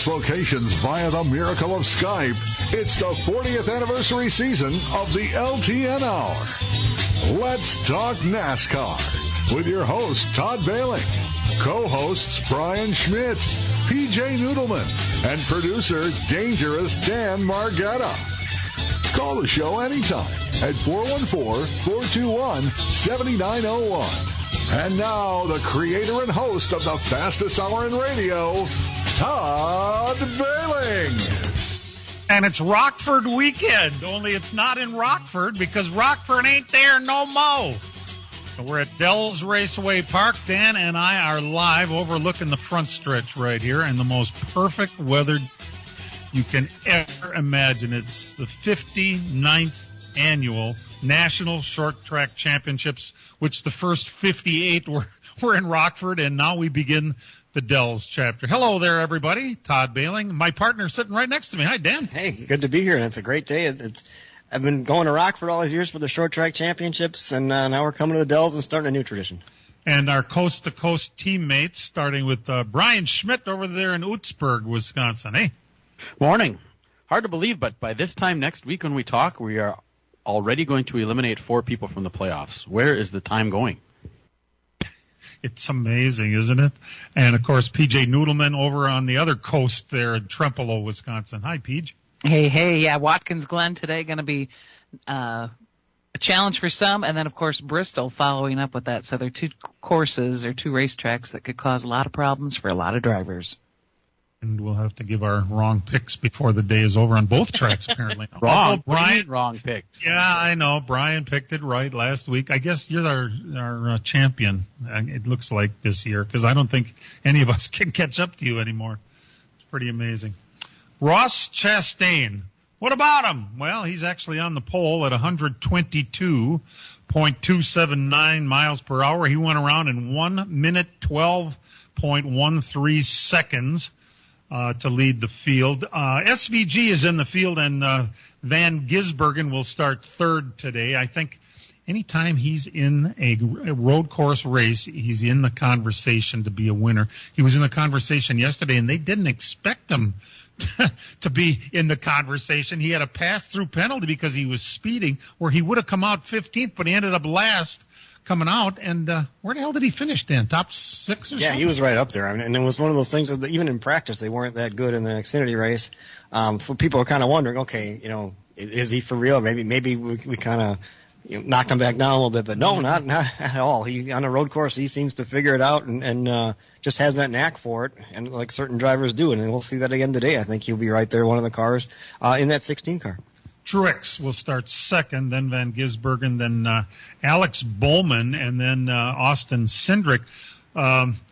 locations via the miracle of Skype, it's the 40th anniversary season of the LTN Hour. Let's talk NASCAR with your host, Todd Bailing, co-hosts Brian Schmidt, PJ Noodleman, and producer Dangerous Dan Margetta. Call the show anytime at 414-421-7901. And now, the creator and host of the fastest hour in radio, Todd Bailing. And it's Rockford weekend, only it's not in Rockford because Rockford ain't there no mo. We're at Dells Raceway Park. Dan and I are live overlooking the front stretch right here in the most perfect weather you can ever imagine. It's the 59th annual National Short Track Championships, which the first 58 were in Rockford, and now we begin the Dells chapter. Hello there, everybody. Todd Bailing, my partner, sitting right next to me. Hi, Dan. Hey, good to be here, and it's a great day. I've been going to Rockford all these years for the Short Track Championships, and now we're coming to the Dells and starting a new tradition. And our coast-to-coast teammates, starting with Brian Schmidt over there in Utzberg, Wisconsin. Hey. Morning. Hard to believe, but by this time next week when we talk, we are already going to eliminate 4 people from the playoffs. Where is the time going? It's amazing, isn't it? And, of course, PJ Noodleman over on the other coast there in Trempealeau, Wisconsin. Hi, PJ. Hey, yeah, Watkins Glen today going to be a challenge for some, and then, of course, Bristol following up with that. So there are 2 courses or 2 racetracks that could cause a lot of problems for a lot of drivers. And we'll have to give our wrong picks before the day is over on both tracks, apparently. Wrong. Brian, wrong pick. Yeah, I know. Brian picked it right last week. I guess you're our champion, it looks like, this year, because I don't think any of us can catch up to you anymore. It's pretty amazing. Ross Chastain. What about him? Well, he's actually on the pole at 122.279 miles per hour. He went around in 1 minute 12.13 seconds. To lead the field. SVG is in the field, and Van Gisbergen will start third today. I think anytime he's in a road course race, he's in the conversation to be a winner. He was in the conversation yesterday, and they didn't expect him to be in the conversation. He had a pass-through penalty because he was speeding, where he would have come out 15th, but he ended up last coming out. And where the hell did he finish, Dan? Top 6 or something? Yeah, he was right up there. I mean, and it was one of those things that even in practice they weren't that good in the Xfinity race. So people are kind of wondering, okay, is he for real? Maybe we kind of knocked him back down a little bit, but no, not at all. He on a road course, he seems to figure it out and just has that knack for it, and like certain drivers do. And we'll see that again today. I think he'll be right there, one of the cars in that 16 car. Truex will start second, then Van Gisbergen, then Alex Bowman, and then Austin Cindric.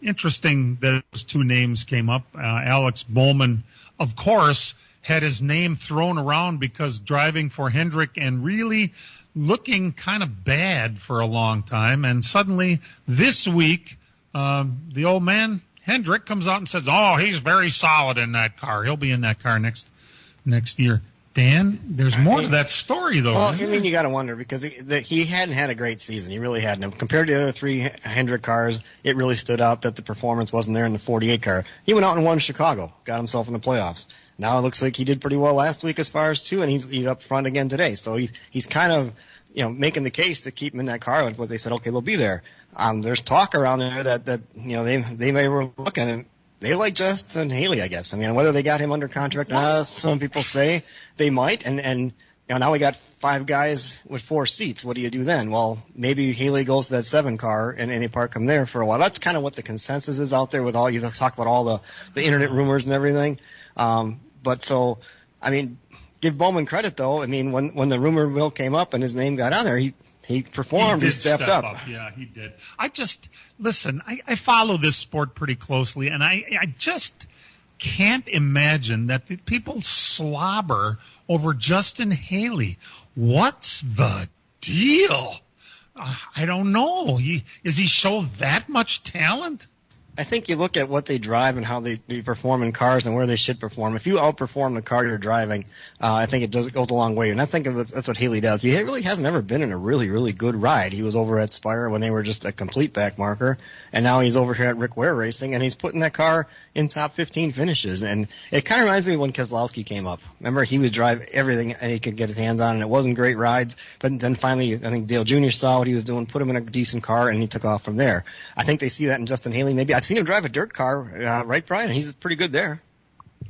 Interesting that those 2 names came up. Alex Bowman, of course, had his name thrown around because driving for Hendrick and really looking kind of bad for a long time. And suddenly this week, the old man, Hendrick, comes out and says, oh, he's very solid in that car. He'll be in that car next year. Dan, there's more to that story, though. Well, I mean, you got to wonder because he hadn't had a great season. He really hadn't. Compared to the other 3 Hendrick cars, it really stood out that the performance wasn't there in the 48 car. He went out and won Chicago, got himself in the playoffs. Now it looks like he did pretty well last week as far as 2, and he's up front again today. So he's kind of making the case to keep him in that car. Like what they said, okay, they'll be there. There's talk around there that they may were looking and. They like Justin Haley, I guess. I mean, whether they got him under contract or not, some people say they might. And now we got 5 guys with 4 seats. What do you do then? Well, maybe Haley goes to that 7 car and any part come there for a while. That's kind of what the consensus is out there with all you talk about all the internet rumors and everything. But so, I mean, give Bowman credit though. I mean, when the rumor mill came up and his name got on there, he performed. He stepped up. Yeah, he did. Listen, I follow this sport pretty closely, and I just can't imagine that the people slobber over Justin Haley. What's the deal? I don't know. Does he show that much talent? I think you look at what they drive and how they perform in cars and where they should perform. If you outperform the car you're driving, I think it goes a long way. And I think that's what Haley does. He really hasn't ever been in a really, really good ride. He was over at Spire when they were just a complete back marker, and now he's over here at Rick Ware Racing, and he's putting that car in top 15 finishes. And it kind of reminds me when Keselowski came up. Remember, he would drive everything and he could get his hands on, and it wasn't great rides. But then finally, I think Dale Jr. saw what he was doing, put him in a decent car, and he took off from there. I think they see that in Justin Haley. Maybe I've seen him drive a dirt car, right, Brian? He's pretty good there.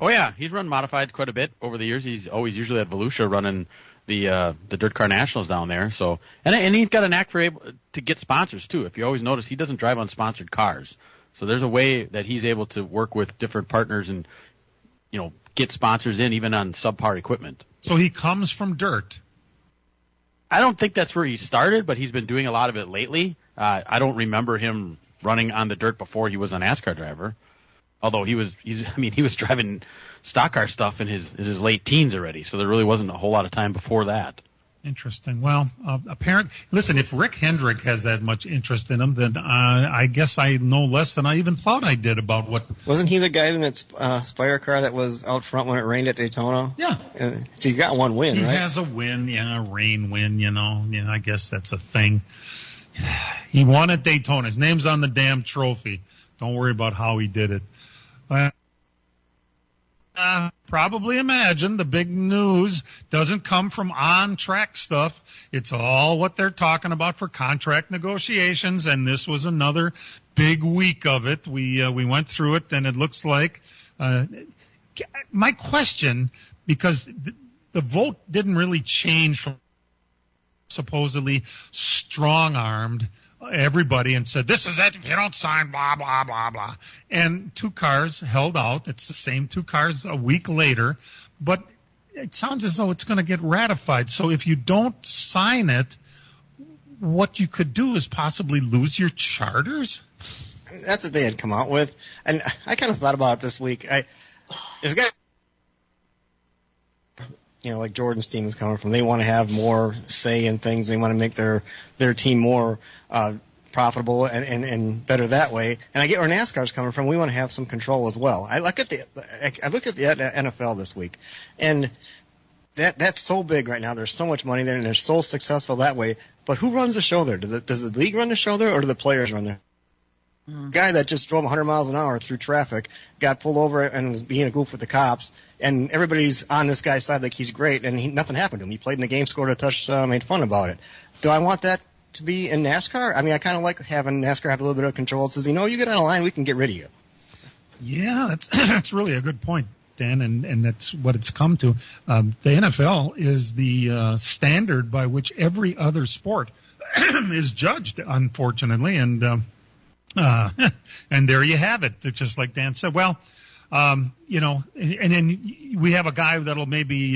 Oh yeah, he's run modified quite a bit over the years. He's always usually at Volusia running the Dirt Car Nationals down there. So and he's got a knack for able to get sponsors too. If you always notice, he doesn't drive unsponsored cars. So there's a way that he's able to work with different partners and get sponsors in even on subpar equipment. So he comes from dirt. I don't think that's where he started, but he's been doing a lot of it lately. I don't remember him running on the dirt before he was a NASCAR driver. Although he was driving stock car stuff in his late teens already, so there really wasn't a whole lot of time before that. Interesting. Well, listen, if Rick Hendrick has that much interest in him, then I guess I know less than I even thought I did about what. Wasn't he the guy in that Spire car that was out front when it rained at Daytona? Yeah. So he's got one win, he right? He has a win, rain win, Yeah, I guess that's a thing. He won at Daytona. His name's on the damn trophy. Don't worry about how he did it. Probably imagine the big news doesn't come from on-track stuff. It's all what they're talking about for contract negotiations, and this was another big week of it. We went through it, and it looks like my question, because the vote didn't really change from supposedly strong-armed everybody and said, this is it, if you don't sign, blah, blah, blah, blah. And 2 cars held out. It's the same 2 cars a week later, but it sounds as though it's going to get ratified. So if you don't sign it, what you could do is possibly lose your charters? That's what they had come out with. And I kind of thought about it this week. It's got, like Jordan's team is coming from. They want to have more say in things. They want to make their team more profitable and better that way. And I get where NASCAR's coming from. We want to have some control as well. I looked at the NFL this week, and that's so big right now. There's so much money there, and they're so successful that way. But who runs the show there? Does the league run the show there, or do the players run there? Guy that just drove 100 miles an hour through traffic got pulled over and was being a goof with the cops, and everybody's on this guy's side like he's great, and nothing happened to him. He played in the game, scored a touchdown, made fun about it. Do I want that to be in NASCAR? I mean, I kind of like having NASCAR have a little bit of control. It says, you get out of line, we can get rid of you. Yeah, that's really a good point, Dan, and that's what it's come to. The NFL is the standard by which every other sport is judged, unfortunately, and there you have it. Just like Dan said. Well, and then we have a guy that'll maybe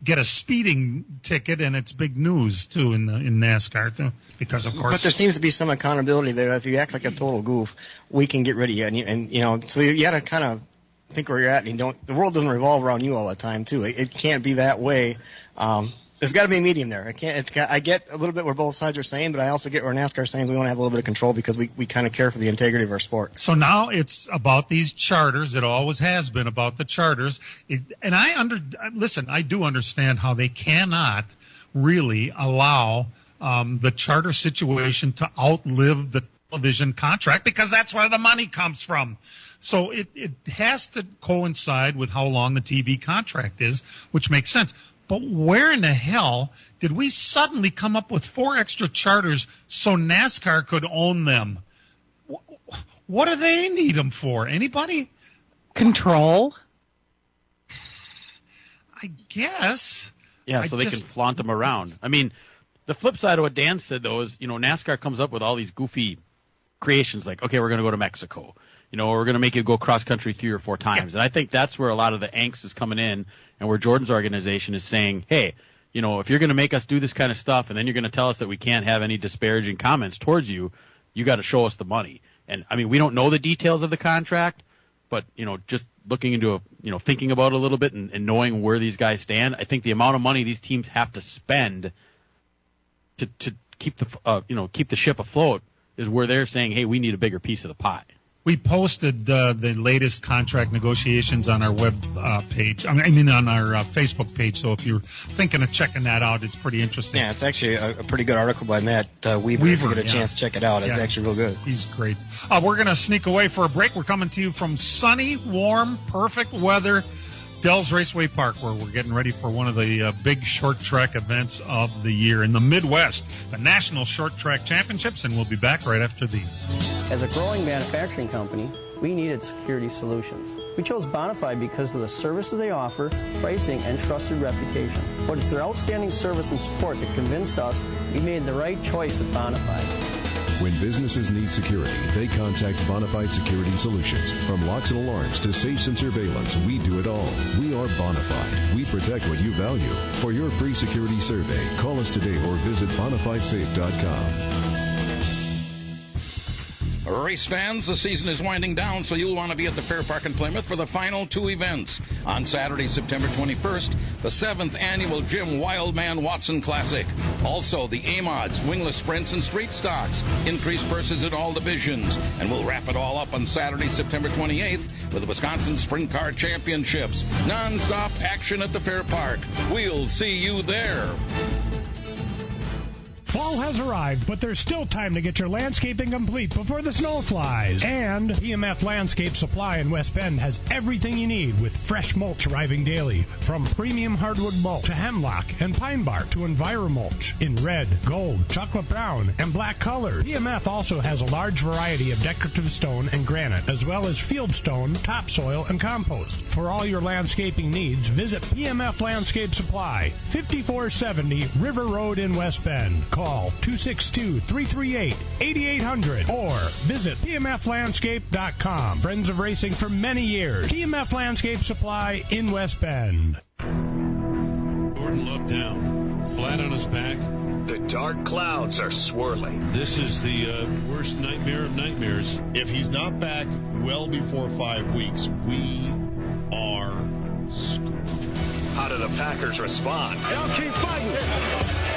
get a speeding ticket, and it's big news too in NASCAR too, because of course. But there seems to be some accountability there. If you act like a total goof, we can get rid of you, and so you got to kind of think where you're at. And the world doesn't revolve around you all the time too. It can't be that way. There's got to be a medium there. I get a little bit where both sides are saying, but I also get where NASCAR is saying we want to have a little bit of control because we kind of care for the integrity of our sport. So now it's about these charters. It always has been about the charters. I do understand how they cannot really allow the charter situation to outlive the television contract because that's where the money comes from. So it has to coincide with how long the TV contract is, which makes sense. But where in the hell did we suddenly come up with 4 extra charters so NASCAR could own them? What do they need them for? Anybody? Control? I guess. Yeah, so they can flaunt them around. I mean, the flip side of what Dan said, though, is, NASCAR comes up with all these goofy creations like, okay, we're going to go to Mexico. We're going to make you go cross-country 3 or 4 times. Yeah. And I think that's where a lot of the angst is coming in and where Jordan's organization is saying, hey, if you're going to make us do this kind of stuff and then you're going to tell us that we can't have any disparaging comments towards you, you got to show us the money. And, I mean, we don't know the details of the contract, but, just looking into thinking about it a little bit and knowing where these guys stand, I think the amount of money these teams have to spend to keep the ship afloat is where they're saying, hey, we need a bigger piece of the pie. We posted the latest contract negotiations on our web page. On our Facebook page. So if you're thinking of checking that out, it's pretty interesting. Yeah, it's actually a pretty good article by Matt Weaver. If you get a chance to check it out, it's actually real good. He's great. We're going to sneak away for a break. We're coming to you from sunny, warm, perfect weather, Dells Raceway Park, where we're getting ready for one of the big short track events of the year in the Midwest, the National Short Track Championships, and we'll be back right after these. As a growing manufacturing company, we needed security solutions. We chose Bonafide because of the services they offer, pricing, and trusted reputation. But it's their outstanding service and support that convinced us we made the right choice with Bonafide. When businesses need security, they contact Bonafide Security Solutions. From locks and alarms to safes and surveillance, we do it all. We are Bonafide. We protect what you value. For your free security survey, call us today or visit bonafidesafe.com. Race fans, the season is winding down, so you'll want to be at the Fair Park in Plymouth for the final two events. On Saturday, September 21st, the 7th annual Jim Wildman Watson Classic. Also, the AMODs, wingless sprints, and street stocks. Increased purses in all divisions. And we'll wrap it all up on Saturday, September 28th with the Wisconsin Sprint Car Championships. Non-stop action at the Fair Park. We'll see you there. Fall has arrived, but there's still time to get your landscaping complete before the snow flies. And PMF Landscape Supply in West Bend has everything you need with fresh mulch arriving daily. From premium hardwood mulch to hemlock and pine bark to EnviroMulch in red, gold, chocolate brown, and black colors. PMF also has a large variety of decorative stone and granite, as well as field stone, topsoil, and compost. For all your landscaping needs, visit PMF Landscape Supply, 5470 River Road in West Bend. Call 262-338-8800 or visit pmflandscape.com. Friends of racing for many years. PMF Landscape Supply in West Bend. Jordan Love down, flat on his back. The dark clouds are swirling. This is the worst nightmare of nightmares. If he's not back well before 5 weeks, we are screwed. How do the Packers respond? Y'all keep fighting.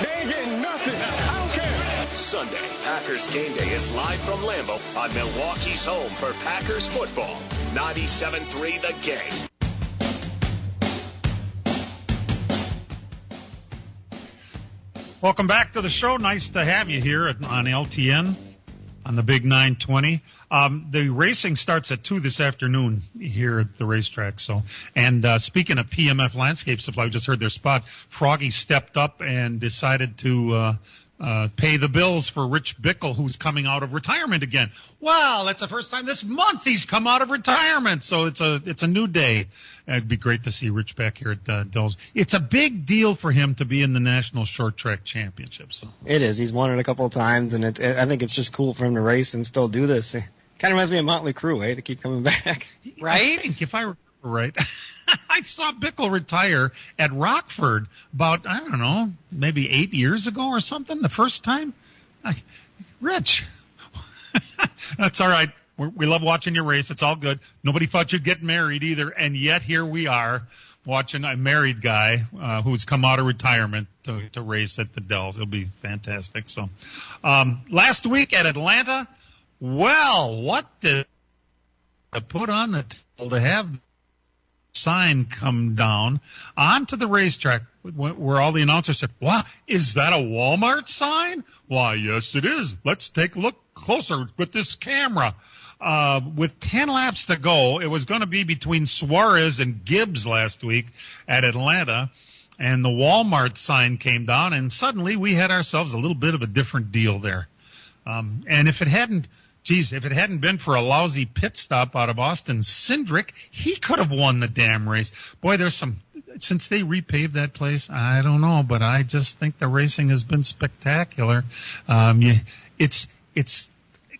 They ain't getting nothing. I don't care. Sunday, Packers Game Day is live from Lambeau on Milwaukee's home for Packers football. 97.3 The Game. Welcome back to the show. Nice to have you here on LTN on the Big 920. The racing starts at 2 this afternoon here at the racetrack. And speaking of PMF Landscape Supply, we just heard their spot. Froggy stepped up and decided to pay the bills for Rich Bickle, who's coming out of retirement again. Wow, that's the first time this month he's come out of retirement. So it's a new day. It'd be great to see Rich back here at Dells. It's a big deal for him to be in the National Short Track Championship. So. It is. He's won it a couple of times, and I think it's just cool for him to race and still do this. Kind of reminds me of Motley Crue, to keep coming back. Right? I think, if I remember right, I saw Bickle retire at Rockford about, I don't know, maybe 8 years ago or something, the first time. Rich. That's all right. We love watching you race. It's all good. Nobody thought you'd get married either, and yet here we are watching a married guy who's come out of retirement to race at the Dells. It'll be fantastic. So, last week at Atlanta, well, what did I put on the table to have the sign come down onto the racetrack where all the announcers said, wow, is that a Walmart sign? Why, yes, it is. Let's take a look closer with this camera. With 10 laps to go, it was going to be between Suarez and Gibbs last week at Atlanta, and the Walmart sign came down, and suddenly we had ourselves a little bit of a different deal there. And if it hadn't been for a lousy pit stop out of Austin Cindric, he could have won the damn race. Boy, since they repaved that place, I don't know, but I just think the racing has been spectacular. It's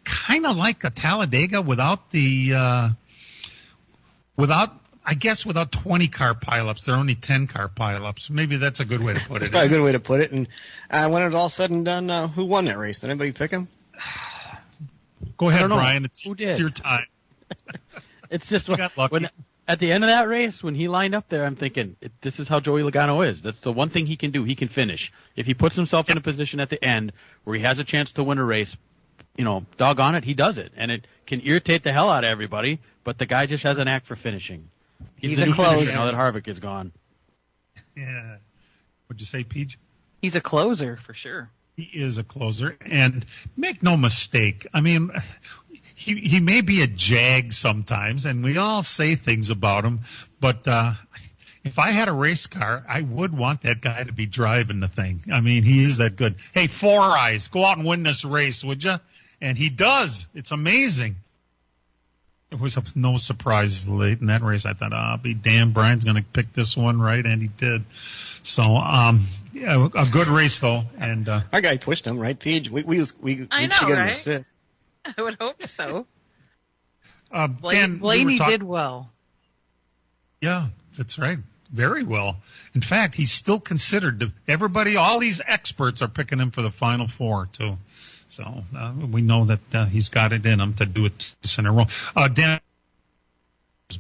kind of like a Talladega without 20 car pileups. There are only 10 car pileups. Maybe that's a good way to put it. That's probably a good way to put it. And when it's all said and done, who won that race? Did anybody pick him? Go ahead, Brian. It's your time. It's just when at the end of that race, when he lined up there, I'm thinking, this is how Joey Logano is. That's the one thing he can do. He can finish. If he puts himself in a position at the end where he has a chance to win a race, doggone it, he does it, and it can irritate the hell out of everybody. But the guy just has an knack for finishing. He's the new finisher now that Harvick is gone. Yeah. What'd you say, Peach? He's a closer for sure. He is a closer, and make no mistake. I mean, he may be a jag sometimes, and we all say things about him. But if I had a race car, I would want that guy to be driving the thing. I mean, he is that good. Hey, Four Eyes, go out and win this race, would you? And he does. It's amazing. It was no surprise late in that race. I thought, I'll be damned, Brian's going to pick this one right, and he did. So, yeah, a good race though, and our guy pushed him, right, Paige? We I should know, get right? an assist. I would hope so. Dan, Blaney did well. Yeah, that's right. Very well. In fact, he's still considered. Everybody, all these experts are picking him for the Final Four too. So we know that he's got it in him to do it in a row. Dan,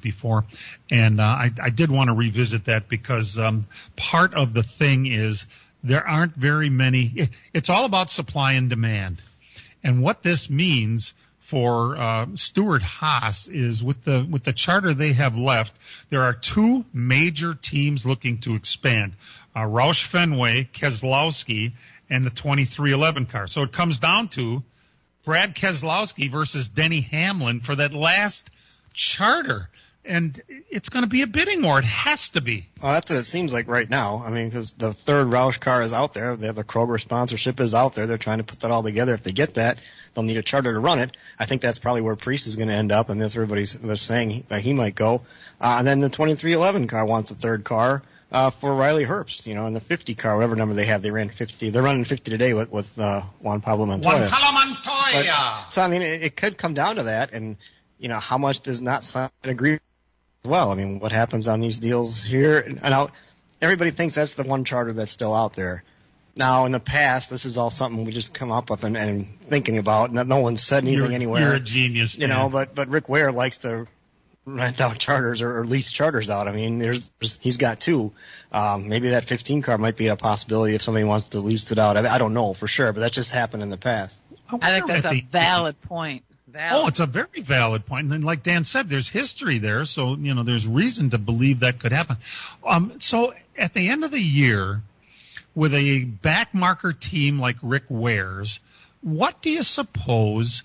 before, and I did want to revisit that because part of the thing is there aren't very many. It's all about supply and demand, and what this means for Stewart-Haas is with the charter they have left, there are two major teams looking to expand: Roush Fenway, Keselowski, and the 2311 car. So it comes down to Brad Keselowski versus Denny Hamlin for that last charter. And it's going to be a bidding war. It has to be. Well, that's what it seems like right now. I mean, because the third Roush car is out there. They have the Kroger sponsorship is out there. They're trying to put that all together. If they get that, they'll need a charter to run it. I think that's probably where Priest is going to end up, and that's what everybody was saying that he might go. And then the 2311 car wants a third car for Riley Herbst, and the 50 car, whatever number they have, they ran 50. They're running 50 today with Juan Pablo Montoya. So, I mean, it could come down to that, and, how much does not sign an agreement? Well, I mean, what happens on these deals here? And everybody thinks that's the one charter that's still out there. Now, in the past, this is all something we just come up with and thinking about. No one said anything anywhere. You're a genius, But Rick Ware likes to rent out charters or lease charters out. I mean, he's got two. Maybe that 15 car might be a possibility if somebody wants to lease it out. I don't know for sure, but that just happened in the past. I think that's a valid point. Oh, it's a very valid point. And then, like Dan said, there's history there, so there's reason to believe that could happen. So at the end of the year, with a backmarker team like Rick Ware's, what do you suppose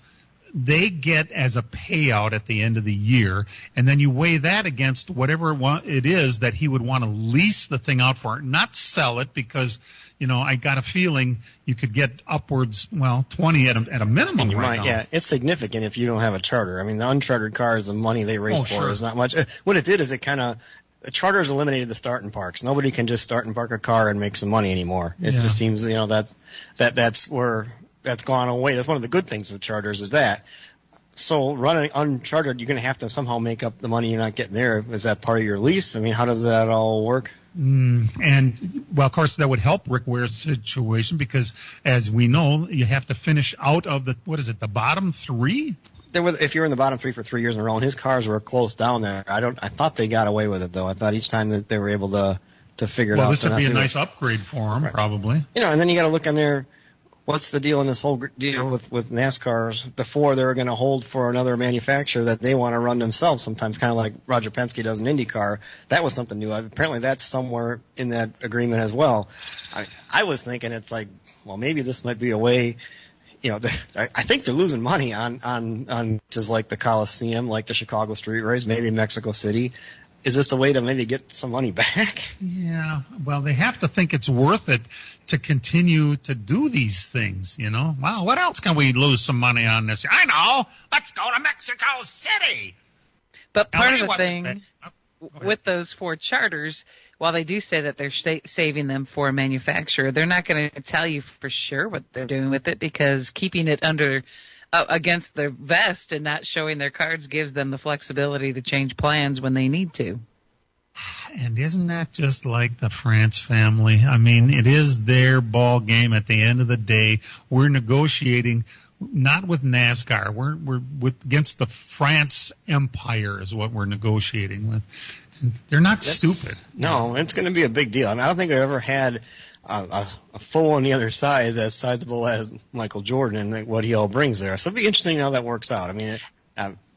they get as a payout at the end of the year? And then you weigh that against whatever it is that he would want to lease the thing out for, not sell it, because I got a feeling you could get upwards, 20 at a minimum right now. Yeah, it's significant if you don't have a charter. I mean, the unchartered cars, the money they race for is not much. What it did is the charters eliminated the start and parks. Nobody can just start and park a car and make some money anymore. It just seems, that's where that's gone away. That's one of the good things with charters is that. So running unchartered, you're going to have to somehow make up the money you're not getting there. Is that part of your lease? I mean, how does that all work? And, of course, that would help Rick Ware's situation because, as we know, you have to finish out of the bottom three? If you're in the bottom three for 3 years in a row, and his cars were close down there, I thought they got away with it, though. I thought each time that they were able to figure it out. Well, this would be a nice upgrade for him, probably. And then you got to look on there. What's the deal in this whole deal with NASCARs? The four they're going to hold for another manufacturer that they want to run themselves sometimes, kind of like Roger Penske does in IndyCar. That was something new. Apparently that's somewhere in that agreement as well. I was thinking it's like, well, maybe this might be a way, I think they're losing money on just like the Coliseum, like the Chicago Street Race, maybe Mexico City. Is this a way to maybe get some money back? Yeah, well, they have to think it's worth it to continue to do these things, Wow, what else can we lose some money on this? I know. Let's go to Mexico City. But part of the thing with those four charters, while they do say that they're saving them for a manufacturer, they're not going to tell you for sure what they're doing with it because keeping it under against their vest and not showing their cards gives them the flexibility to change plans when they need to. And isn't that just like the France family? I mean, it is their ball game at the end of the day. We're negotiating not with NASCAR. We're against the France empire is what we're negotiating with. And they're not stupid. No, it's going to be a big deal. I mean, I don't think I've ever had a foe on the other side is as sizable as Michael Jordan and what he all brings there. So it'll be interesting how that works out. I mean,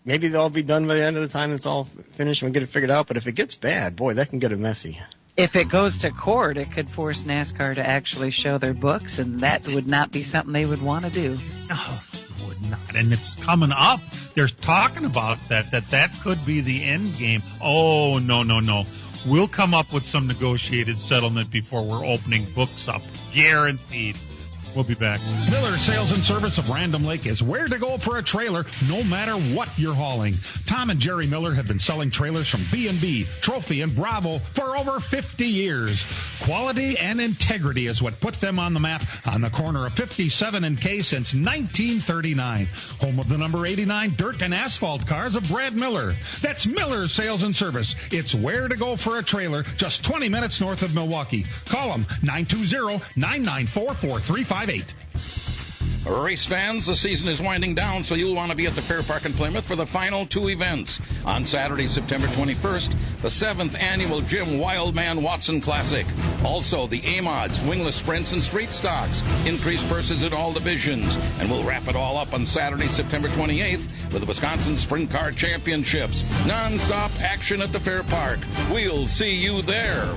maybe they'll be done by the end of the time it's all finished and we get it figured out. But if it gets bad, boy, that can get messy. If it goes to court, it could force NASCAR to actually show their books, and that would not be something they would want to do. No, it would not. And it's coming up. They're talking about that could be the end game. Oh, no. We'll come up with some negotiated settlement before we're opening books up. Guaranteed. We'll be back. Miller Sales and Service of Random Lake is where to go for a trailer, no matter what you're hauling. Tom and Jerry Miller have been selling trailers from B&B, Trophy, and Bravo for over 50 years. Quality and integrity is what put them on the map on the corner of 57 and K since 1939. Home of the number 89 dirt and asphalt cars of Brad Miller. That's Miller Sales and Service. It's where to go for a trailer, just 20 minutes north of Milwaukee. Call them 920-994-4358. Race fans, the season is winding down, so you'll want to be at the Fair Park in Plymouth for the final two events. On Saturday, September 21st, the 7th annual Jim Wildman Watson Classic. Also, the A-Mods, wingless sprints, and street stocks. Increased purses in all divisions. And we'll wrap it all up on Saturday, September 28th with the Wisconsin Sprint Car Championships. Non-stop action at the Fair Park. We'll see you there.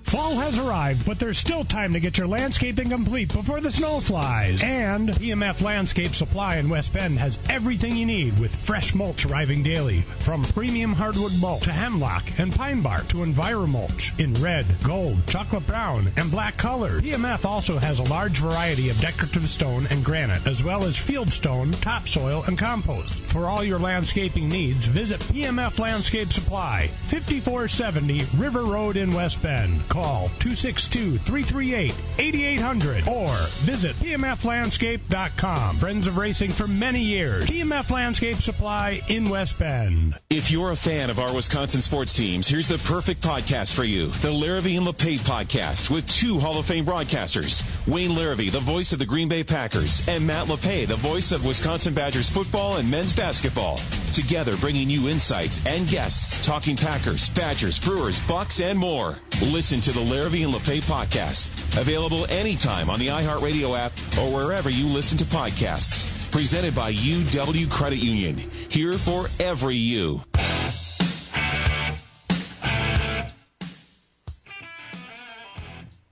Fall has arrived, but there's still time to get your landscaping complete before the snow flies. And PMF Landscape Supply in West Bend has everything you need with fresh mulch arriving daily. From premium hardwood mulch to hemlock and pine bark to EnviroMulch in red, gold, chocolate brown, and black colors. PMF also has a large variety of decorative stone and granite, as well as field stone, topsoil, and compost. For all your landscaping needs, visit PMF Landscape Supply, 5470 River Road in West Bend. Call 262-338-8800 or visit pmflandscape.com. Friends of racing for many years. PMF Landscape Supply in West Bend. If you're a fan of our Wisconsin sports teams, here's the perfect podcast for you. The Larrabee and LePage podcast with two Hall of Fame broadcasters. Wayne Larrabee, the voice of the Green Bay Packers, and Matt LePage, the voice of Wisconsin Badgers football and men's basketball. Together bringing you insights and guests talking Packers, Badgers, Brewers, Bucks, and more. Listen to the Larrabee and LePage podcast. Available anytime on the iHeartRadio app or wherever you listen to podcasts. Presented by UW Credit Union. Here for every you.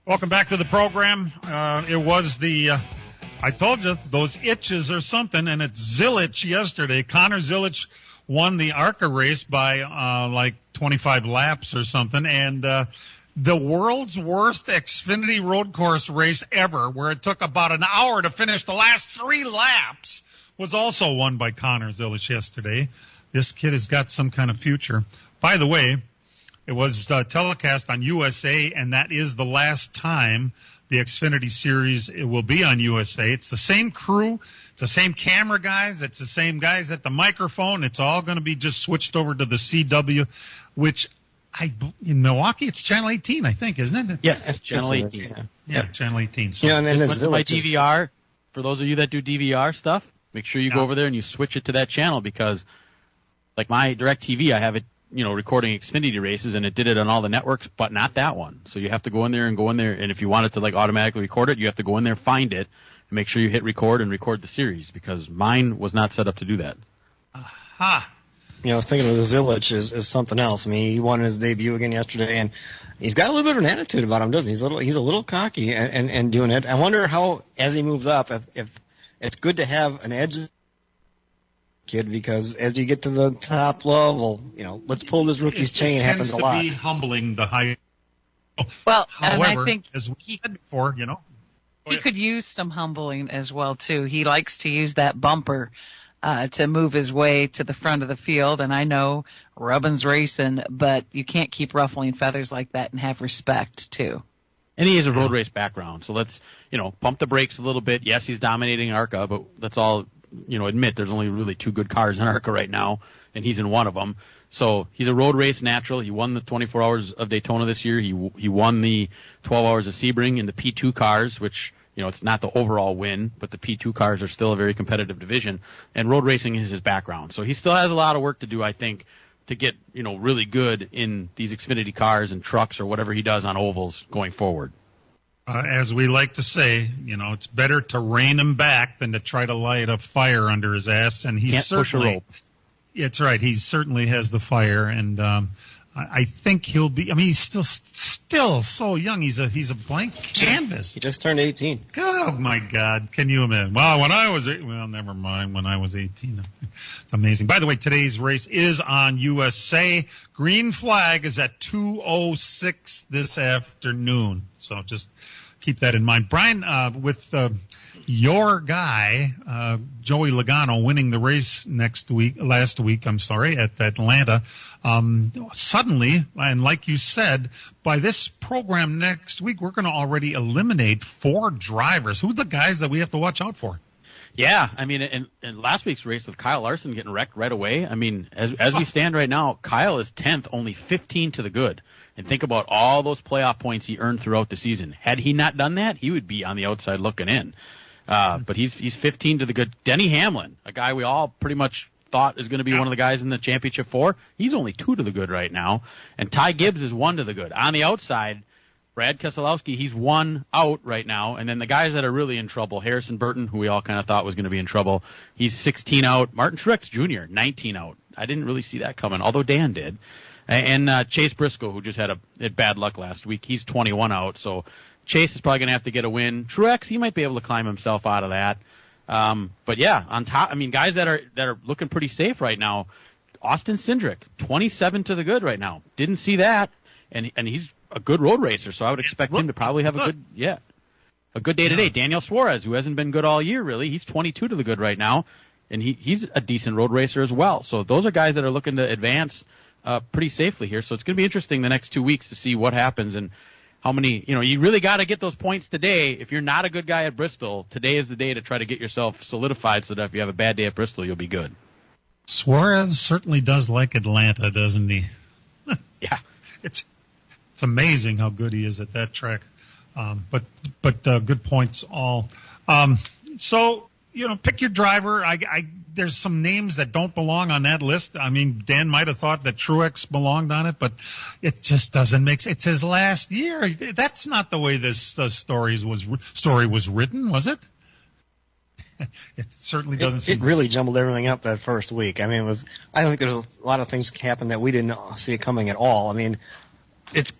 Welcome back to the program. It was I told you, those itches or something, and it's Zilich yesterday. Connor Zilich won the ARCA race by like 25 laps or something, and the world's worst Xfinity road course race ever, where it took about an hour to finish the last 3 laps, was also won by Connor Zilich yesterday. This kid has got some kind of future. By the way, it was telecast on USA, and that is the last time the Xfinity Series it will be on USA. It's the same crew. It's the same camera guys. It's the same guys at the microphone. It's all going to be just switched over to the CW, which in Milwaukee, it's Channel 18, I think, isn't it? Yes, Channel 18. Yeah, Channel 18. So and then my DVR, for those of you that do DVR stuff, make sure you go over there and you switch it to that channel because, like my DirecTV, I have it, recording Xfinity races, and it did it on all the networks, but not that one. So you have to go in there, and if you want it to automatically record it, you have to go in there, find it, and make sure you hit record and record the series because mine was not set up to do that. Aha. I was thinking of the Zilich is something else. I mean, he won his debut again yesterday, and he's got a little bit of an attitude about him, doesn't he? He's a little cocky and doing it. I wonder how, as he moves up, if it's good to have an edge kid, because as you get to the top level, let's pull this rookie's chain. Happens a lot. It tends to be humbling the high. Well, however, and I think as we said before, he could use some humbling as well too. He likes to use that bumper to move his way to the front of the field. And I know Rubbin's racing, but you can't keep ruffling feathers like that and have respect too. And he has a road race background, so let's pump the brakes a little bit. Yes, he's dominating ARCA, but let's all admit there's only really 2 good cars in ARCA right now, and he's in one of them. So he's a road race natural. He won the 24 Hours of Daytona this year. He won the 12 Hours of Sebring in the P2 cars, which it's not the overall win, but the P2 cars are still a very competitive division, and road racing is his background. So he still has a lot of work to do, I think, to get, really good in these Xfinity cars and trucks or whatever he does on ovals going forward. As we like to say, it's better to rein him back than to try to light a fire under his ass. And he's Can't push a rope. It's right. He certainly has the fire, and I think he'll be. I mean, he's still so young. He's a blank canvas. He just turned 18. Oh my God! Can you imagine? Well, never mind. When I was 18, it's amazing. By the way, today's race is on USA. Green flag is at 2:06 this afternoon. So just keep that in mind. Brian, with your guy, Joey Logano, winning the race last week, at Atlanta, suddenly, and like you said, by this program next week, we're going to already eliminate 4 drivers. Who are the guys that we have to watch out for? Yeah, I mean, in last week's race with Kyle Larson getting wrecked right away, I mean, as we stand right now, Kyle is 10th, only 15 to the good. And think about all those playoff points he earned throughout the season. Had he not done that, he would be on the outside looking in. But he's 15 to the good. Denny Hamlin, a guy we all pretty much thought is going to be one of the guys in the championship 4, he's only 2 to the good right now. And Ty Gibbs is 1 to the good. On the outside, Brad Keselowski, he's 1 out right now. And then the guys that are really in trouble, Harrison Burton, who we all kind of thought was going to be in trouble, he's 16 out. Martin Truex Jr., 19 out. I didn't really see that coming, although Dan did. And Chase Briscoe, who just had bad luck last week, he's 21 out. So Chase is probably going to have to get a win. Truex, he might be able to climb himself out of that. But yeah, on top, I mean, guys that are looking pretty safe right now. Austin Cindric, 27 to the good right now. Didn't see that, and he's a good road racer, so I would expect him to probably have a good day today. Daniel Suarez, who hasn't been good all year, really, he's 22 to the good right now, and he's a decent road racer as well. So those are guys that are looking to advance pretty safely here. So it's going to be interesting the next 2 weeks to see what happens and how many, you really got to get those points today. If you're not a good guy at Bristol, today is the day to try to get yourself solidified so that if you have a bad day at Bristol, you'll be good. Suarez certainly does like Atlanta, doesn't he? Yeah. It's amazing how good he is at that track. But good points all. So, pick your driver. There's some names that don't belong on that list. I mean, Dan might have thought that Truex belonged on it, but it just doesn't make sense. It's his last year. That's not the way this story was written, was it? It certainly doesn't seem. It really jumbled everything up that first week. I mean, I think there's a lot of things happened that we didn't see it coming at all. I mean, it's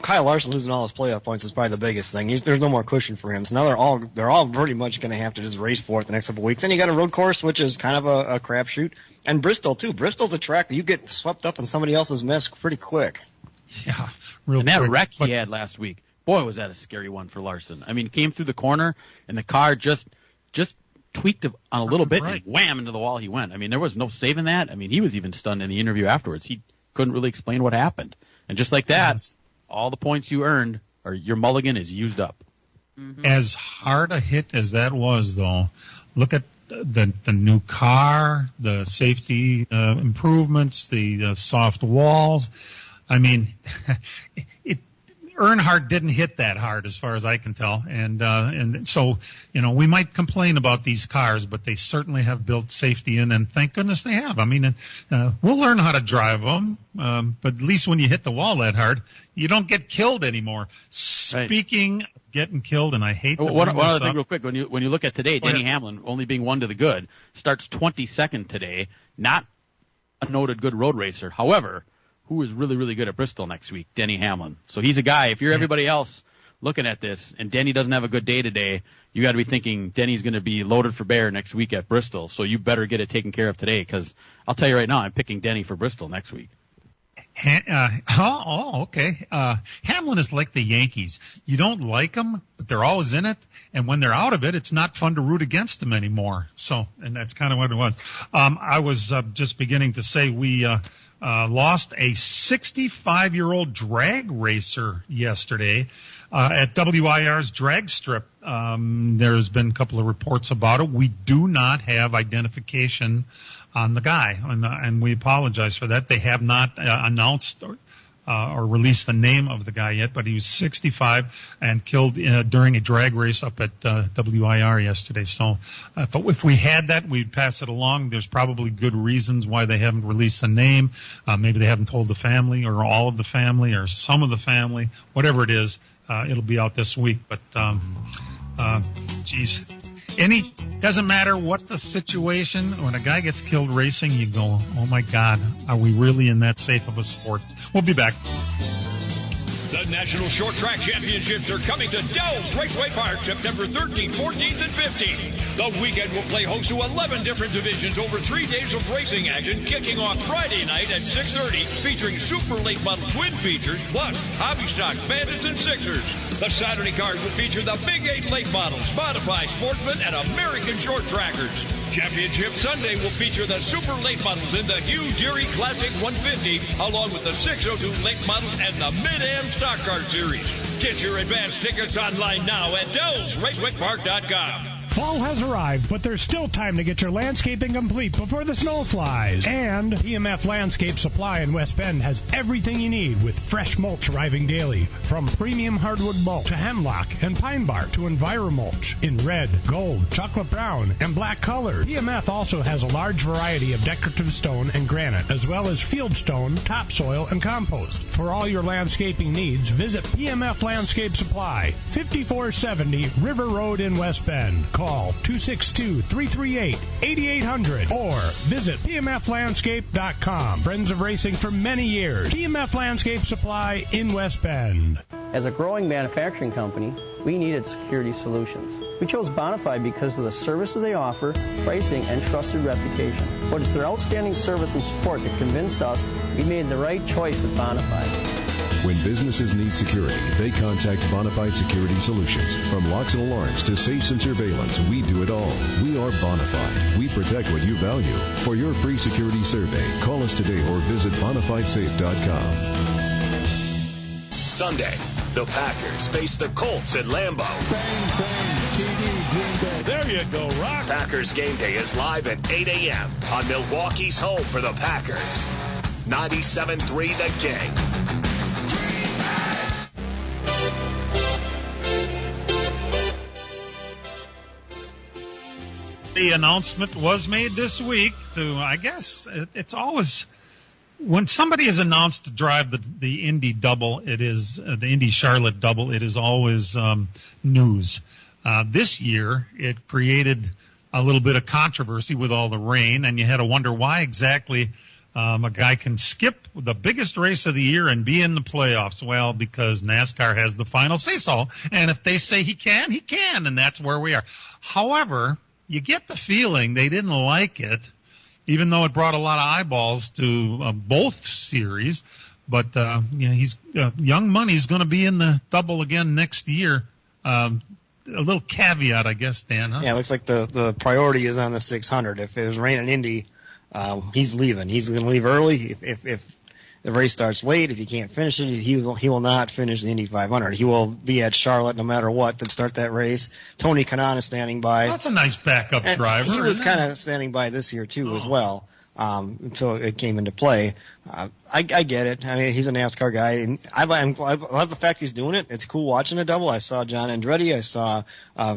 Kyle Larson losing all his playoff points is probably the biggest thing. There's no more cushion for him. So now they're all pretty much going to have to just race for it the next couple of weeks. And you got a road course, which is kind of a crapshoot, and Bristol too. Bristol's a track that you get swept up in somebody else's mess pretty quick. Yeah, and that wreck he had last week, boy, was that a scary one for Larson. I mean, came through the corner and the car just tweaked on a little bit and wham into the wall he went. I mean, there was no saving that. I mean, he was even stunned in the interview afterwards. He couldn't really explain what happened. And just like that, all the points you earned, or your mulligan, is used up. Mm-hmm. As hard a hit as that was, though, look at the new car, the safety improvements, the soft walls. I mean, Earnhardt didn't hit that hard as far as I can tell. And so, we might complain about these cars, but they certainly have built safety in, and thank goodness they have. I mean, we'll learn how to drive them, but at least when you hit the wall that hard, you don't get killed anymore. Speaking of getting killed, and I hate to one other thing real quick, when you look at today, Denny Hamlin, only being 1 to the good, starts 22nd today, not a noted good road racer. However, who is really, really good at Bristol next week? Denny Hamlin. So he's a guy, if you're everybody else looking at this and Denny doesn't have a good day today, you got to be thinking Denny's going to be loaded for bear next week at Bristol. So you better get it taken care of today, because I'll tell you right now, I'm picking Denny for Bristol next week. Okay. Hamlin is like the Yankees. You don't like them, but they're always in it. And when they're out of it, it's not fun to root against them anymore. So, and that's kind of what it was. I was just beginning to say we lost a 65-year-old drag racer yesterday at WIR's drag strip. There's been a couple of reports about it. We do not have identification on the guy, and we apologize for that. They have not announced or released the name of the guy yet, but he was 65 and killed during a drag race up at WIR yesterday. So if we had that, we'd pass it along. There's probably good reasons why they haven't released the name. Maybe they haven't told the family or all of the family or some of the family. Whatever it is, it'll be out this week. But, geez. Doesn't matter what the situation, when a guy gets killed racing, you go, oh my God, are we really in that safe of a sport? We'll be back. The National Short Track Championships are coming to Dells Raceway Park September 13th, 14th, and 15th. The weekend will play host to 11 different divisions over 3 days of racing action, kicking off Friday night at 6:30, featuring super late model twin features, plus hobby stock bandits and sixers. The Saturday card will feature the Big 8 late models, modified sportsmen, and American short trackers. Championship Sunday will feature the super late models in the Hugh Jerry Classic 150, along with the 602 late models and the Mid-Am Stock Car Series. Get your advance tickets online now at DellsRacewayPark.com. Fall has arrived, but there's still time to get your landscaping complete before the snow flies. And PMF Landscape Supply in West Bend has everything you need with fresh mulch arriving daily. From premium hardwood mulch to hemlock and pine bark to EnviroMulch in red, gold, chocolate brown, and black colors. PMF also has a large variety of decorative stone and granite, as well as field stone, topsoil, and compost. For all your landscaping needs, visit PMF Landscape Supply, 5470 River Road in West Bend. Call 262-338-8800 or visit pmflandscape.com. Friends of racing for many years. PMF Landscape Supply in West Bend. As a growing manufacturing company, we needed security solutions. We chose Bonafide because of the services they offer, pricing, and trusted reputation. But it's their outstanding service and support that convinced us we made the right choice with Bonafide. When businesses need security, they contact Bonafide Security Solutions. From locks and alarms to safes and surveillance, we do it all. We are Bonafide. We protect what you value. For your free security survey, call us today or visit BonafideSafe.com. Sunday, the Packers face the Colts at Lambeau. Bang, bang, TD, Green Bay. There you go, Rock. Packers game day is live at 8 a.m. on Milwaukee's home for the Packers. 97.3 The Game. The announcement was made this week to, I guess, it's always, when somebody is announced to drive the Indy double, it is, the Indy Charlotte double, it is always news. This year, it created a little bit of controversy with all the rain, and you had to wonder why exactly a guy can skip the biggest race of the year and be in the playoffs. Well, because NASCAR has the final say-so, and if they say he can, and that's where we are. However, you get the feeling they didn't like it, even though it brought a lot of eyeballs to both series. But he's Young Money's going to be in the double again next year. A little caveat, I guess, Dan. Huh? Yeah, it looks like the priority is on the 600. If it was raining Indy, he's leaving. He's going to leave early. If the race starts late, if he can't finish it, he will not finish the Indy 500. He will be at Charlotte no matter what to start that race. Tony Kanaan is standing by. That's a nice backup driver. He was kind of standing by this year too as well, until it came into play. I get it. I mean, he's a NASCAR guy, and I love the fact he's doing it. It's cool watching a double. I saw John Andretti. I saw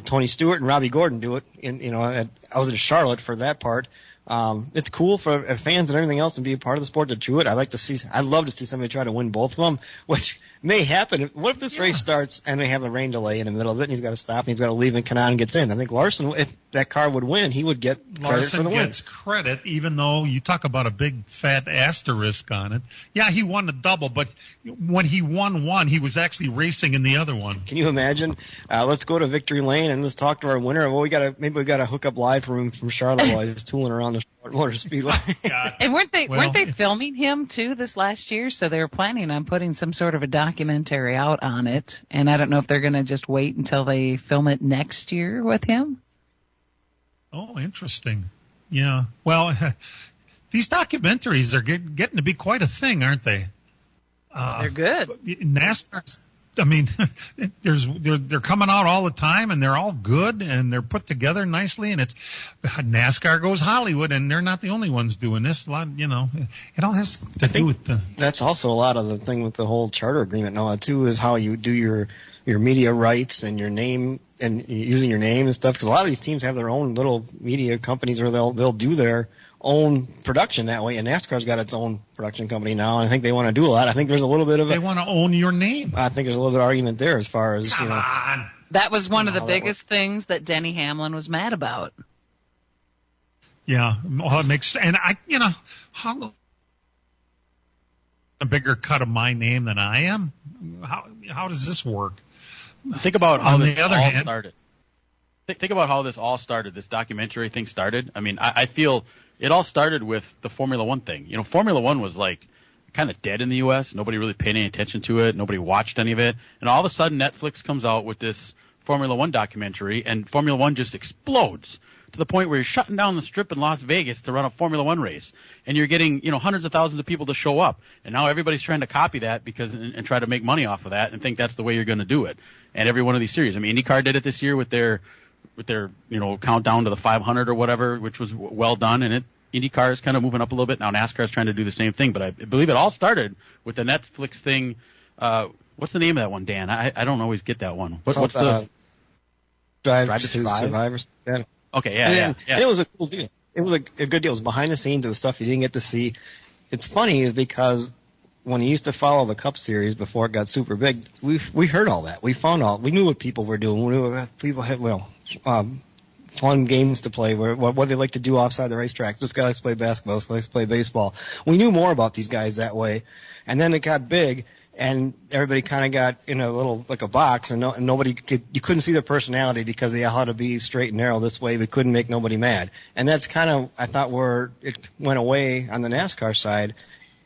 Tony Stewart and Robbie Gordon do it. I was in Charlotte for that part. It's cool for fans and everything else to be a part of the sport to do it. I'd love to see somebody try to win both of them, which may happen. What if this race starts and they have a rain delay in the middle of it and he's got to stop and he's got to leave and Kanaan gets in? I think Larson, if that car would win, he would get credit for the win. Larson gets credit, even though you talk about a big fat asterisk on it. Yeah, he won the double, but when he won one, he was actually racing in the other one. Can you imagine? Let's go to Victory Lane and let's talk to our winner. Well, maybe we got to hook up live from Charlotte while he's tooling around the Motor Speedway. And weren't they filming him too this last year? So they were planning on putting some sort of a documentary out on it. And I don't know if they're going to just wait until they film it next year with him. Oh, interesting. Yeah. Well, these documentaries are getting to be quite a thing, aren't they? They're good. NASCAR's I mean, they're coming out all the time, and they're all good, and they're put together nicely. And it's NASCAR goes Hollywood, and they're not the only ones doing this. A lot, it all has to do with the. That's also a lot of the thing with the whole charter agreement and all that too, is how you do your media rights and your name and using your name and stuff. Because a lot of these teams have their own little media companies where they'll do their own production that way, and NASCAR's got its own production company now, and I think they want to do a lot. I think there's a little bit of they want to own your name. I think there's a little bit of argument there as far as Come on. That was one of the biggest things that Denny Hamlin was mad about. Yeah, well, it makes, and how a bigger cut of my name than I am. How does this work? Think about how this all hand, started. Think about how this all started. This documentary thing started. I mean, I feel it all started with the Formula One thing. Formula One was like kind of dead in the U.S. Nobody really paid any attention to it. Nobody watched any of it. And all of a sudden, Netflix comes out with this Formula One documentary, and Formula One just explodes to the point where you're shutting down the strip in Las Vegas to run a Formula One race, and you're getting hundreds of thousands of people to show up. And now everybody's trying to copy that and try to make money off of that and think that's the way you're going to do it. And every one of these series, I mean, IndyCar did it this year with their countdown to the 500 or whatever, which was well done, and IndyCar is kind of moving up a little bit now. NASCAR is trying to do the same thing, but I believe it all started with the Netflix thing. What's the name of that one, Dan? I don't always get that one. What's the Drive to Survivor? Yeah. Okay, yeah. It was a cool deal. It was a good deal. It was behind the scenes. It was stuff you didn't get to see. It's funny is because when you used to follow the Cup Series before it got super big, we heard all that. We knew what people were doing. We knew what people had fun games to play, what they like to do outside the racetrack. This guy likes to play basketball, this guy likes to play baseball. We knew more about these guys that way. And then it got big, and everybody kind of got in a little, like a box, and you couldn't see their personality because they all had to be straight and narrow this way. We couldn't make nobody mad. And that's kind of, I thought, where it went away on the NASCAR side.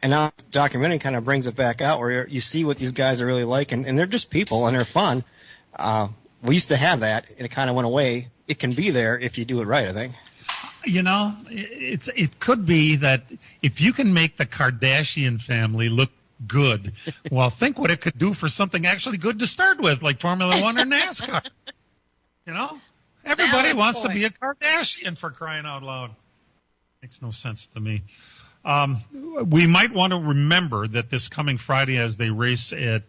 And now the documentary kind of brings it back out where you see what these guys are really like, and they're just people, and they're fun. We used to have that, and it kind of went away. It can be there if you do it right, I think. It could be that if you can make the Kardashian family look good, well, think what it could do for something actually good to start with, like Formula One or NASCAR. Everybody wants to be a Kardashian, for crying out loud. Makes no sense to me. We might want to remember that this coming Friday, as they race at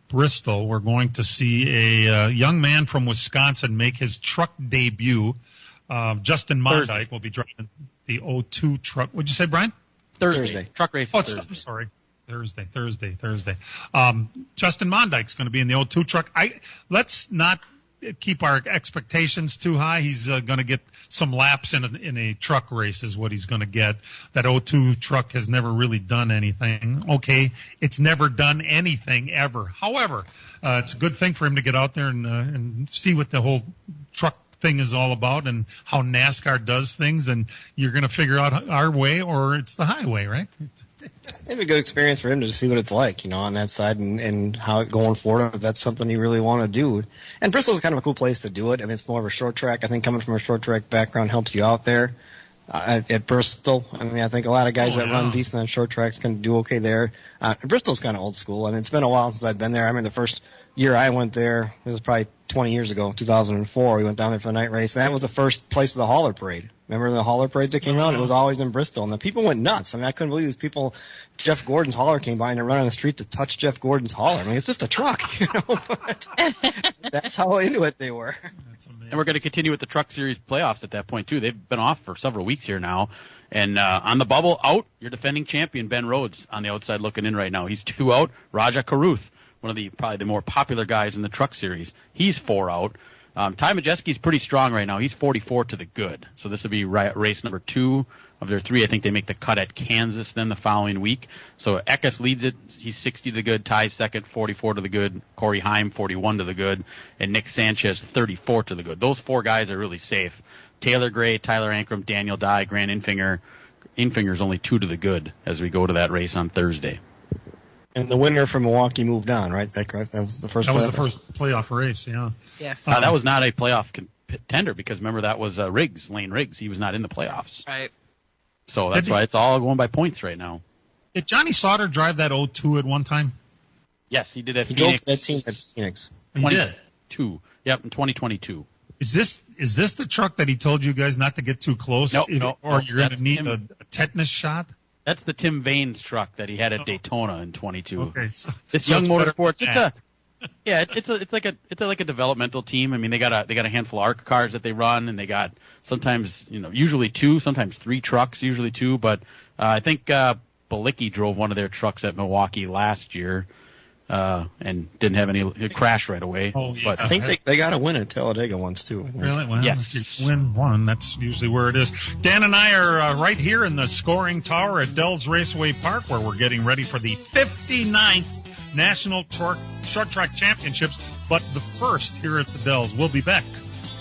Bristol, we're going to see a young man from Wisconsin make his truck debut. Justin Mondyke will be driving the O2 truck. What'd you say, Brian? Thursday. Truck race. Thursday. I'm sorry. Thursday. Justin Mondyke's going to be in the O2 truck. Let's not keep our expectations too high. He's going to get some laps in a truck race is what he's going to get. That O2 truck has never really done anything. Okay, it's never done anything ever. However, it's a good thing for him to get out there and see what the whole truck thing is all about and how NASCAR does things, and you're going to figure out our way or it's the highway, right? It'd be a good experience for him to see what it's like, on that side and how it going forward, if that's something you really want to do. And Bristol's kind of a cool place to do it. I mean, it's more of a short track. I think coming from a short track background helps you out there at Bristol. I mean, I think a lot of guys that run decent on short tracks can do okay there. Bristol's kind of old school. I mean, it's been a while since I've been there. I mean, the first year I went there, this was probably 20 years ago, 2004. We went down there for the night race. That was the first place of the hauler parade. Remember the hauler parades that came out? It was always in Bristol, and the people went nuts. I mean, I couldn't believe these people. Jeff Gordon's hauler came by and they're running on the street to touch Jeff Gordon's hauler. I mean, it's just a truck, But that's how into it they were. And we're going to continue with the Truck Series playoffs at that point too. They've been off for several weeks here now. And on the bubble, out, your defending champion Ben Rhodes on the outside looking in right now. He's 2 out. Raja Karuth, one of probably the more popular guys in the Truck Series, he's 4 out. Ty Majeski's pretty strong right now. He's 44 to the good. So this will be race number 2 of their 3. I think they make the cut at Kansas then the following week. So Eckes leads it. He's 60 to the good. Ty's second, 44 to the good. Corey Heim, 41 to the good. And Nick Sanchez, 34 to the good. Those 4 guys are really safe. Taylor Gray, Tyler Ankrum, Daniel Dye, Grant Infinger. Infinger's only 2 to the good as we go to that race on Thursday. And the winner from Milwaukee moved on, right? That correct? That was the first. That was the first playoff race, yeah. Yes. That was not a playoff contender because remember that was Lane Riggs. He was not in the playoffs. Right. So that's why it's all going by points right now. Did Johnny Sauter drive that 02 at one time? Yes, he did at He Phoenix. drove that team at Phoenix. He did. 22. Yep, in 2022. Is this the truck that he told you guys not to get too close? Nope, or you're going to need Tim. a tetanus shot? That's the Tim Vaines truck that he had at Daytona in 22. Okay, so It's so Young it's better Motorsports. than It's like a developmental team. I mean, they got a handful of ARCA cars that they run, and they got sometimes usually 2, sometimes 3 trucks, usually 2. But I think Balicki drove one of their trucks at Milwaukee last year. And didn't have any crash right away. Oh, yeah. But I think they got a win at Talladega once too. Really? Well, Yes. if you win one, that's usually where it is. Dan and I are right here in the scoring tower at Dells Raceway Park, where we're getting ready for the 59th National Short Track Championships, but the first here at the Dells. We'll be back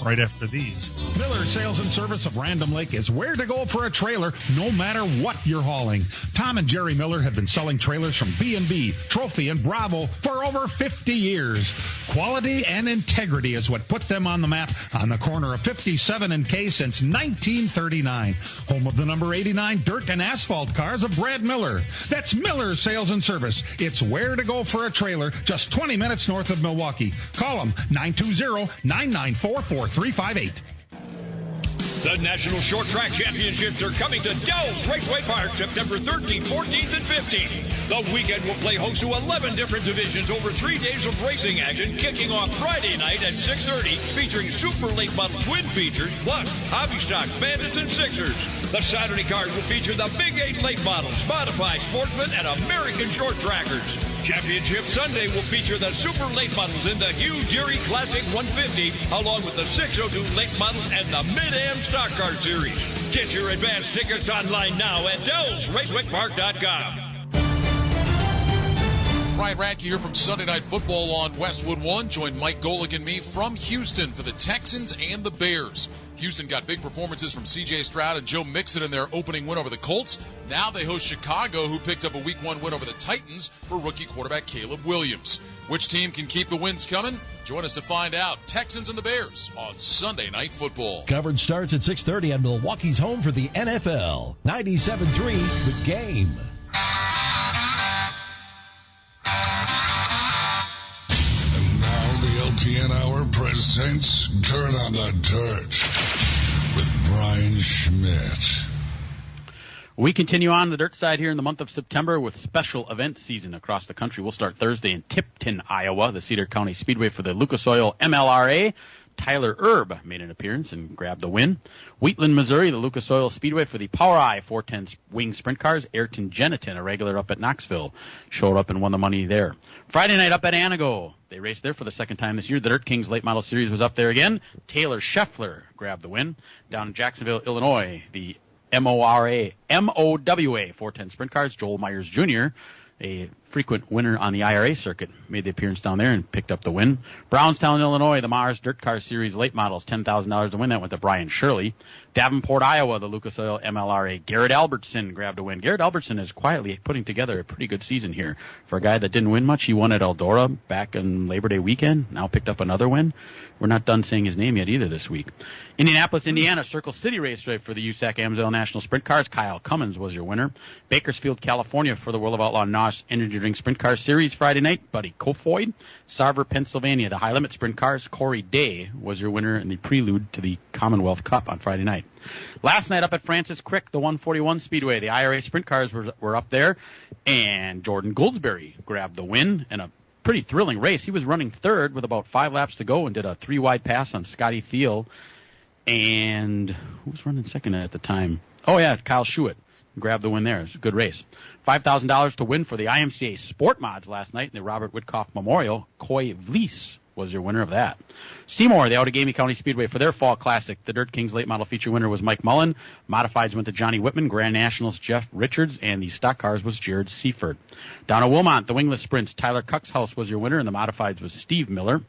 right after these. Miller Sales and Service of Random Lake is where to go for a trailer, no matter what you're hauling. Tom and Jerry Miller have been selling trailers from B&B, Trophy, and Bravo for over 50 years. Quality and integrity is what put them on the map on the corner of 57 and K since 1939. Home of the number 89 dirt and asphalt cars of Brad Miller. That's Miller Sales and Service. It's where to go for a trailer, just 20 minutes north of Milwaukee. Call them 920-994-4358. The National Short Track Championships are coming to Dells Raceway Park September 13th, 14th, and 15th. The weekend will play host to 11 different divisions over 3 days of racing action, kicking off Friday night at 6:30, featuring super late model twin features, plus hobby stock Bandits and Sixers. The Saturday card will feature the Big 8 late models, modified sportsmen, and American short trackers. Championship Sunday will feature the super late models in the Hugh Jerry Classic 150, along with the 602 late models and the Mid-Am Stock Car Series. Get your advance tickets online now at DellsRacewayPark.com. Ryan Radke here from Sunday Night Football on Westwood One. Join Mike Golick and me from Houston for the Texans and the Bears. Houston got big performances from C.J. Stroud and Joe Mixon in their opening win over the Colts. Now they host Chicago, who picked up a Week 1 win over the Titans for rookie quarterback Caleb Williams. Which team can keep the wins coming? Join us to find out. Texans and the Bears on Sunday Night Football. Coverage starts at 6:30 on Milwaukee's home for the NFL. 97.3 The Game. And now the LTN Hour presents Dirt on the Dirt with Brian Schmidt. we continue on the dirt side here in the month of September with special event season across the country. We'll start Thursday in Tipton, Iowa, the Cedar County Speedway for the Lucas Oil MLRA. Tyler Erb made an appearance and grabbed the win. Wheatland, Missouri, the Lucas Oil Speedway for the PowerEye 410 wing sprint cars. Ayrton Genitin, a regular up at Knoxville, showed up and won the money there. Friday night up at Anago. They raced there for the second time this year. The Dirt Kings Late Model Series was up there again. Taylor Scheffler grabbed the win. Down in Jacksonville, Illinois, the MOWA 410 sprint cars. Joel Myers Jr., a frequent winner on the IRA circuit, made the appearance down there and picked up the win. Brownstown, Illinois, the Mars Dirt Car Series late models, $10,000 to win. That went to Brian Shirley. Davenport, Iowa, the Lucas Oil MLRA. Garrett Albertson grabbed a win. Garrett Albertson is quietly putting together a pretty good season here. For a guy that didn't win much, he won at Eldora back on Labor Day weekend. Now picked up another win. We're not done saying his name yet either this week. Indianapolis, Indiana, Circle City Raceway for the USAC Amsoil National Sprint Cars. Kyle Cummins was your winner. Bakersfield, California for the World of Outlaw NOS Energy Drink Sprint Car Series Friday night. Buddy Kofoid. Sarver, Pennsylvania, the High Limit Sprint Cars. Corey Day was your winner in the prelude to the Commonwealth Cup on Friday night. Last night up at Francis Crick, the 141 Speedway, the IRA Sprint Cars were up there, and Jordan Goldsberry grabbed the win in a pretty thrilling race. He was running third with about 5 laps to go and did a 3-wide pass on Scotty Thiel. And who was running second at the time? Oh, yeah, Kyle Schuett grabbed the win there. It was a good race. $5,000 to win for the IMCA Sport Mods last night in the Robert Whitcoff Memorial. Coy Vlies was your winner of that. Seymour, the Outagamie County Speedway for their Fall Classic. The Dirt Kings late model feature winner was Mike Mullen. Modifieds went to Johnny Whitman. Grand Nationals Jeff Richards. And the stock cars was Jared Seaford. Down at Wilmont, the wingless sprints. Tyler Cuxhouse was your winner, and the modifieds was Steve Miller.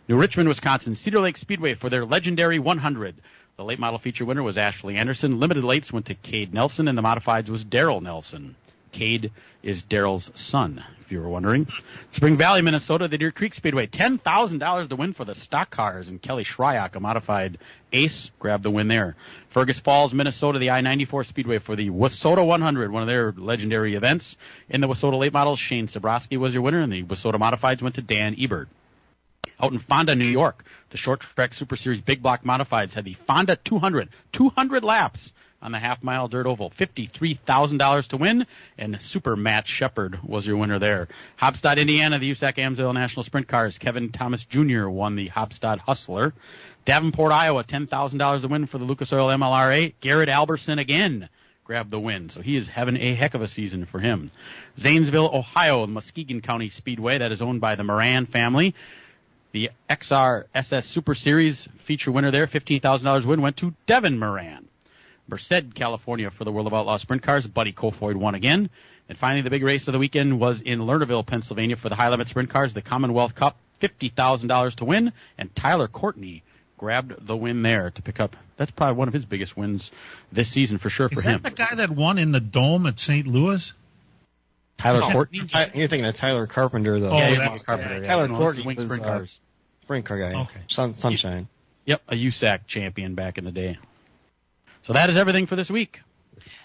New Richmond, Wisconsin, Cedar Lake Speedway for their legendary 100. The late model feature winner was Ashley Anderson. Limited lates went to Cade Nelson, and the modifieds was Darrell Nelson. Cade is Daryl's son, if you were wondering. Spring Valley, Minnesota, the Deer Creek Speedway, $10,000 to win for the stock cars, and Kelly Shryock, a modified ace, grabbed the win there. Fergus Falls, Minnesota, the I-94 Speedway for the Wissota 100, one of their legendary events. In the Wissota late models, Shane Sabrowski was your winner, and the Wissota modifieds went to Dan Ebert. Out in Fonda, New York, the Short Track Super Series Big Block Modifieds had the Fonda 200 laps on the half-mile dirt oval, $53,000 to win, and Super Matt Shepard was your winner there. Hopstad, Indiana, the USAC Amsoil National Sprint Cars, Kevin Thomas Jr. won the Hopstad Hustler. Davenport, Iowa, $10,000 to win for the Lucas Oil MLRA. Garrett Alberson again grabbed the win, so he is having a heck of a season for him. Zanesville, Ohio, Muskegon County Speedway, that is owned by the Moran family. The XR SS Super Series feature winner there, $15,000 win, went to Devin Moran. Merced, California for the World of Outlaw Sprint Cars. Buddy Kofoid won again. And finally, the big race of the weekend was in Lernerville, Pennsylvania for the High Limit Sprint Cars, the Commonwealth Cup, $50,000 to win. And Tyler Courtney grabbed the win there to pick up. That's probably one of his biggest wins this season for sure for him. Is that the guy that won in the Dome at St. Louis? Tyler Courtney? You're thinking of Tyler Carpenter, though. That's Carpenter. Tyler Courtney was was sprint cars. Sprint car guy. Okay. Sunshine. Yep, a USAC champion back in the day. So that is everything for this week.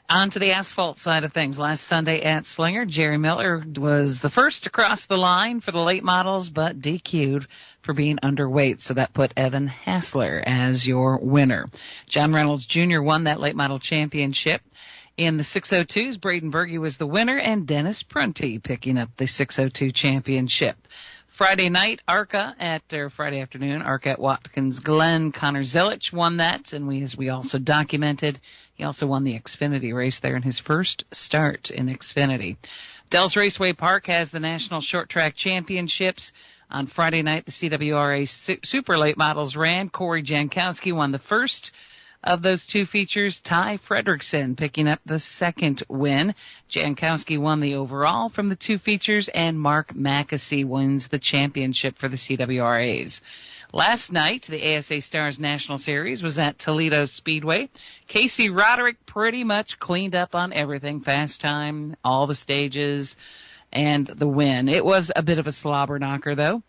On to the asphalt side of things. Last Sunday at Slinger, Jerry Miller was the first to cross the line for the late models, but DQ'd for being underweight. So that put Evan Hassler as your winner. John Reynolds Jr. won that late model championship. In the 602s, Braden Berge was the winner, and Dennis Prunty picking up the 602 championship. Friday afternoon, ARCA at Watkins Glen. Connor Zelich won that, and as we also documented, he also won the Xfinity race there in his first start in Xfinity. Dells Raceway Park has the National Short Track Championships. On Friday night, the CWRA Super Late Models ran. Corey Jankowski won the first of those two features. Ty Fredrickson picking up the second win. Jankowski won the overall from the two features, and Mark Mackesy wins the championship for the CWRAs. Last night, the ASA Stars National Series was at Toledo Speedway. Casey Roderick pretty much cleaned up on everything. Fast time, all the stages, and the win. It was a bit of a slobber knocker, though.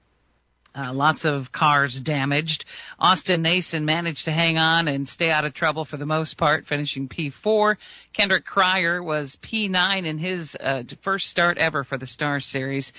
Lots of cars damaged. Austin Nason managed to hang on and stay out of trouble for the most part, finishing P4. Kendrick Cryer was P9 in his first start ever for the Star Series.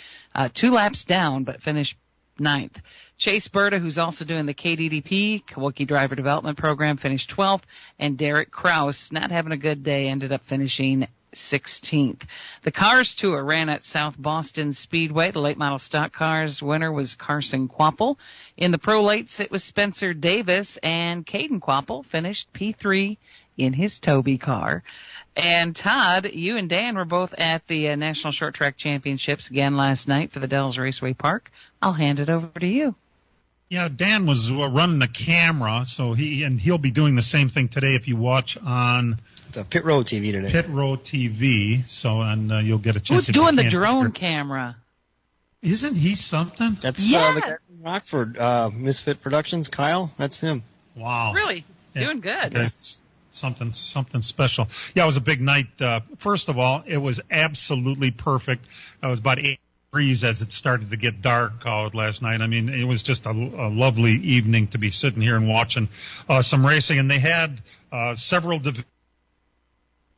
2 laps down, but finished 9th. Chase Berta, who's also doing the KDDP, Kawauki Driver Development Program, finished 12th. And Derek Kraus, not having a good day, ended up finishing 16th. The Cars Tour ran at South Boston Speedway. The late model stock cars winner was Carson Quapple. In the pro lates, it was Spencer Davis, and Caden Quapple finished P3 in his Toby car. And Todd, you and Dan were both at the National Short Track Championships again last night for the Dells Raceway Park. I'll hand it over to you. Yeah, Dan was running the camera, so he'll be doing the same thing today if you watch on Pit Road TV today. Pit Road TV, and you'll get a chance. Who's doing the drone camera? Isn't he something? That's the guy from Rockford, Misfit Productions, Kyle. That's him. Wow. Really? Yeah. Doing good. That's something special. Yeah, it was a big night. First of all, it was absolutely perfect. It was about 8 degrees as it started to get dark out last night. I mean, it was just a lovely evening to be sitting here and watching some racing. And they had several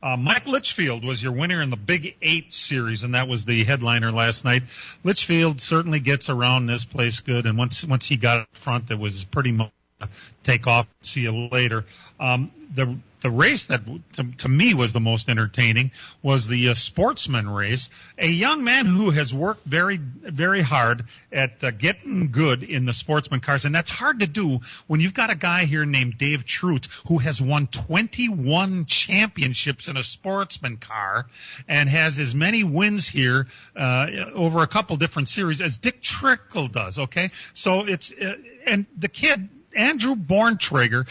Mike Litchfield was your winner in the Big 8 series, and that was the headliner last night. Litchfield certainly gets around this place good, and once he got up front, it was pretty much take off. See you later. The race that to me was the most entertaining was the sportsman race. A young man who has worked very, very hard at getting good in the sportsman cars, and that's hard to do when you've got a guy here named Dave Truth who has won 21 championships in a sportsman car and has as many wins here over a couple different series as Dick Trickle does. Okay, so it's and the kid Andrew Borntrager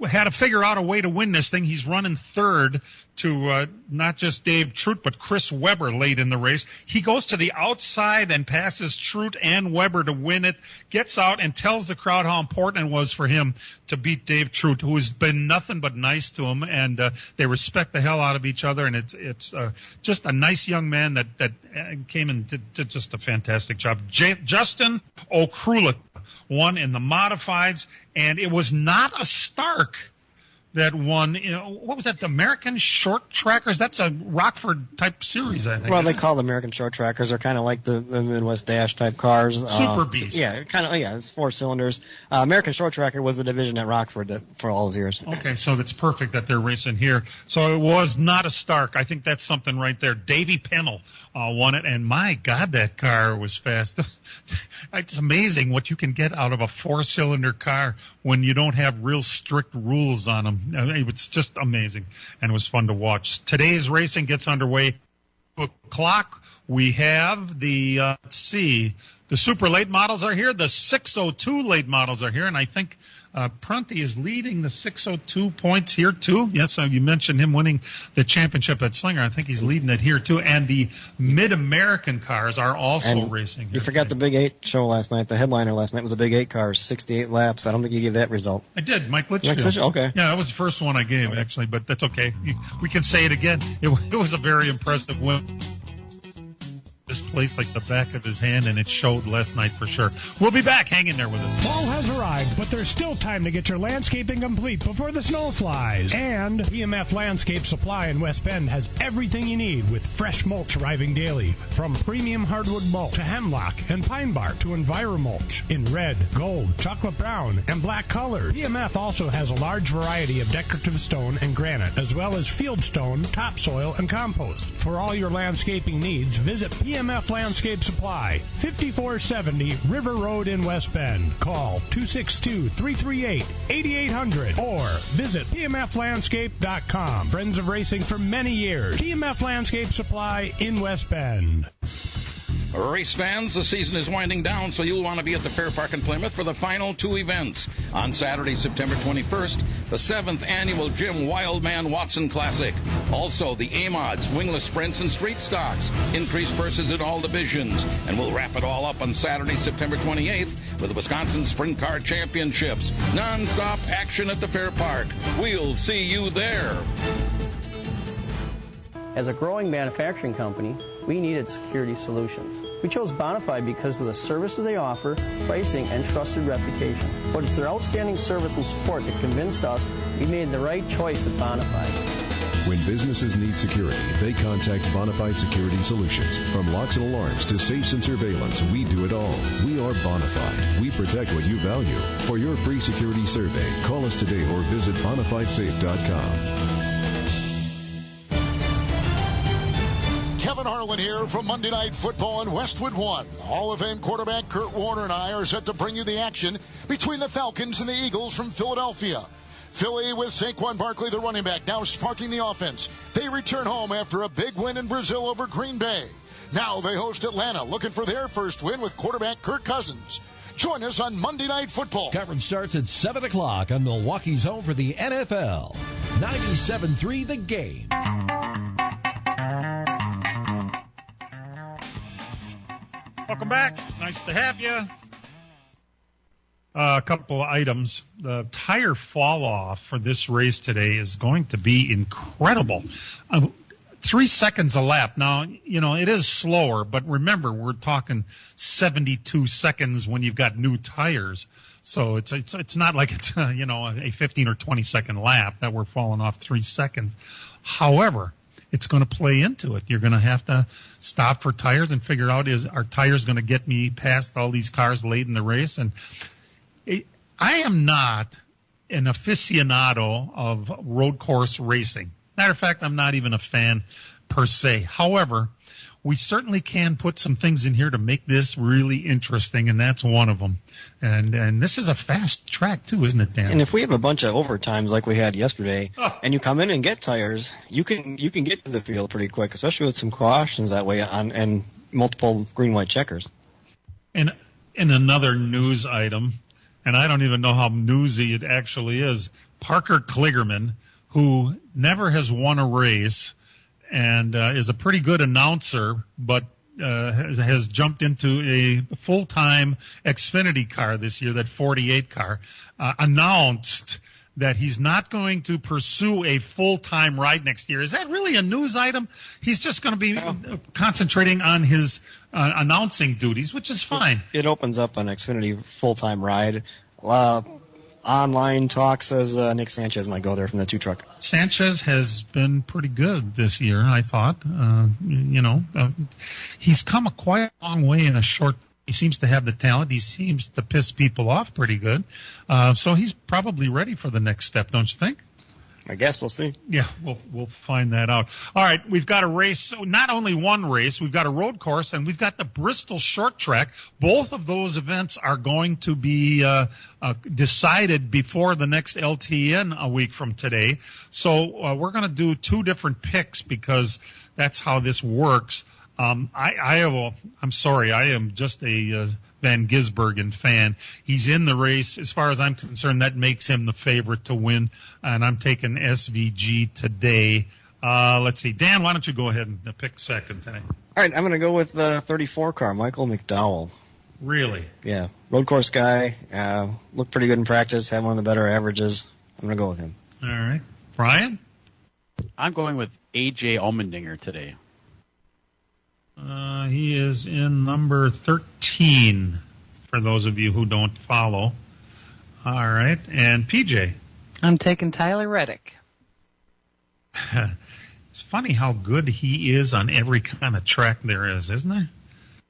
had to figure out a way to win this thing. He's running third to not just Dave Trout, but Chris Webber late in the race. He goes to the outside and passes Trout and Webber to win it, gets out and tells the crowd how important it was for him to beat Dave Trout, who has been nothing but nice to him, and they respect the hell out of each other, and it's just a nice young man that came and did just a fantastic job. Justin Okrulik won in the modifieds, and it was not a Stark that won. What was that? The American Short Trackers? That's a Rockford type series, I think. Well, they call the American Short Trackers. They're kind of like the Midwest Dash type cars. Super Beast. Yeah, kind of. Yeah, it's 4 cylinders. American Short Tracker was the division at Rockford for all those years. Okay, so that's perfect that they're racing here. So it was not a Stark. I think that's something right there. Davey Pennell won it, and my God, that car was fast. It's amazing what you can get out of a 4-cylinder car when you don't have real strict rules on them. It's just amazing, and it was fun to watch. Today's racing gets underway. 2 o'clock, we have the, let's see, the super late models are here. The 602 late models are here, and I think Prunty is leading the 602 points here, too. Yes, you mentioned him winning the championship at Slinger. I think he's leading it here, too. And the Mid-American cars are also racing here. You forgot the Big 8 show last night. The headliner last night was the Big 8 cars, 68 laps. I don't think you gave that result. I did. Mike Litchfield. Okay. Yeah, that was the first one I gave, actually, but that's okay. We can say it again. It was a very impressive win. This place like the back of his hand, and it showed last night for sure. We'll be back. Hang in there with us. Fall has arrived, but there's still time to get your landscaping complete before the snow flies. And PMF Landscape Supply in West Bend has everything you need with fresh mulch arriving daily. From premium hardwood mulch to hemlock and pine bark to EnviroMulch in red, gold, chocolate brown, and black colors. PMF also has a large variety of decorative stone and granite, as well as field stone, topsoil, and compost. For all your landscaping needs, visit PMF Landscape Supply, 5470 River Road in West Bend. Call 262-338-8800 or visit pmflandscape.com. Friends of racing for many years. PMF Landscape Supply in West Bend. Race fans, the season is winding down, so you'll want to be at the Fair Park in Plymouth for the final 2 events. On Saturday, September 21st, the 7th annual Jim Wildman Watson Classic. Also, the A-Mods, Wingless Sprints, and Street Stocks. Increased purses in all divisions. And we'll wrap it all up on Saturday, September 28th with the Wisconsin Sprint Car Championships. Non-stop action at the Fair Park. We'll see you there. As a growing manufacturing company, we needed security solutions. We chose Bonafide because of the services they offer, pricing, and trusted reputation. But it's their outstanding service and support that convinced us we made the right choice with Bonafide. When businesses need security, they contact Bonafide Security Solutions. From locks and alarms to safes and surveillance, we do it all. We are Bonafide. We protect what you value. For your free security survey, call us today or visit bonafidesafe.com. Kevin Harlan here from Monday Night Football on Westwood One. Hall of Fame quarterback Kurt Warner and I are set to bring you the action between the Falcons and the Eagles from Philadelphia. Philly with Saquon Barkley, the running back, now sparking the offense. They return home after a big win in Brazil over Green Bay. Now they host Atlanta, looking for their first win with quarterback Kirk Cousins. Join us on Monday Night Football. Coverage starts at 7 o'clock on Milwaukee's home for the NFL. 97.3 The Game. Welcome back. Nice to have you. A couple of items. The tire fall off for this race today is going to be incredible. 3 seconds a lap. Now, you know, it is slower, but remember, we're talking 72 seconds when you've got new tires. So it's not like it's, a 15 or 20 second lap that we're falling off 3 seconds. However, it's going to play into it. You're going to have to stop for tires and figure out, are tires going to get me past all these cars late in the race? And I am not an aficionado of road course racing. Matter of fact, I'm not even a fan per se. However, we certainly can put some things in here to make this really interesting, and that's one of them. And this is a fast track too, isn't it, Dan? And if we have a bunch of overtimes like we had yesterday, and you come in and get tires, you can get to the field pretty quick, especially with some cautions that way and multiple green-white checkers. And another news item, and I don't even know how newsy it actually is. Parker Kligerman, who never has won a race and is a pretty good announcer, but has jumped into a full-time Xfinity car this year, that 48 car, announced that he's not going to pursue a full-time ride next year. Is that really a news item? He's just going to be concentrating on his announcing duties, which is fine. It opens up an Xfinity full-time ride. Online talk says Nick Sanchez might go there from the 2-truck. Sanchez has been pretty good this year, I thought. He's come quite a long way in a short. He seems to have the talent. He seems to piss people off pretty good. So he's probably ready for the next step, don't you think? I guess we'll see. Yeah, we'll find that out. All right, we've got a race. Not only one race, we've got a road course, and we've got the Bristol Short Track. Both of those events are going to be decided before the next LTN a week from today. So we're going to do two different picks because that's how this works. I'm sorry, I am just a Van Gisbergen fan. He's in the race. As far as I'm concerned, that makes him the favorite to win, and I'm taking SVG today. Let's see. Dan, why don't you go ahead and pick second today? All right, I'm going to go with the 34 car, Michael McDowell. Really? Yeah, road course guy. Looked pretty good in practice, had one of the better averages. I'm going to go with him. All right. Brian? I'm going with A.J. Allmendinger today. He is in number 13, for those of you who don't follow. All right. And PJ? I'm taking Tyler Reddick. It's funny how good he is on every kind of track there is, isn't there?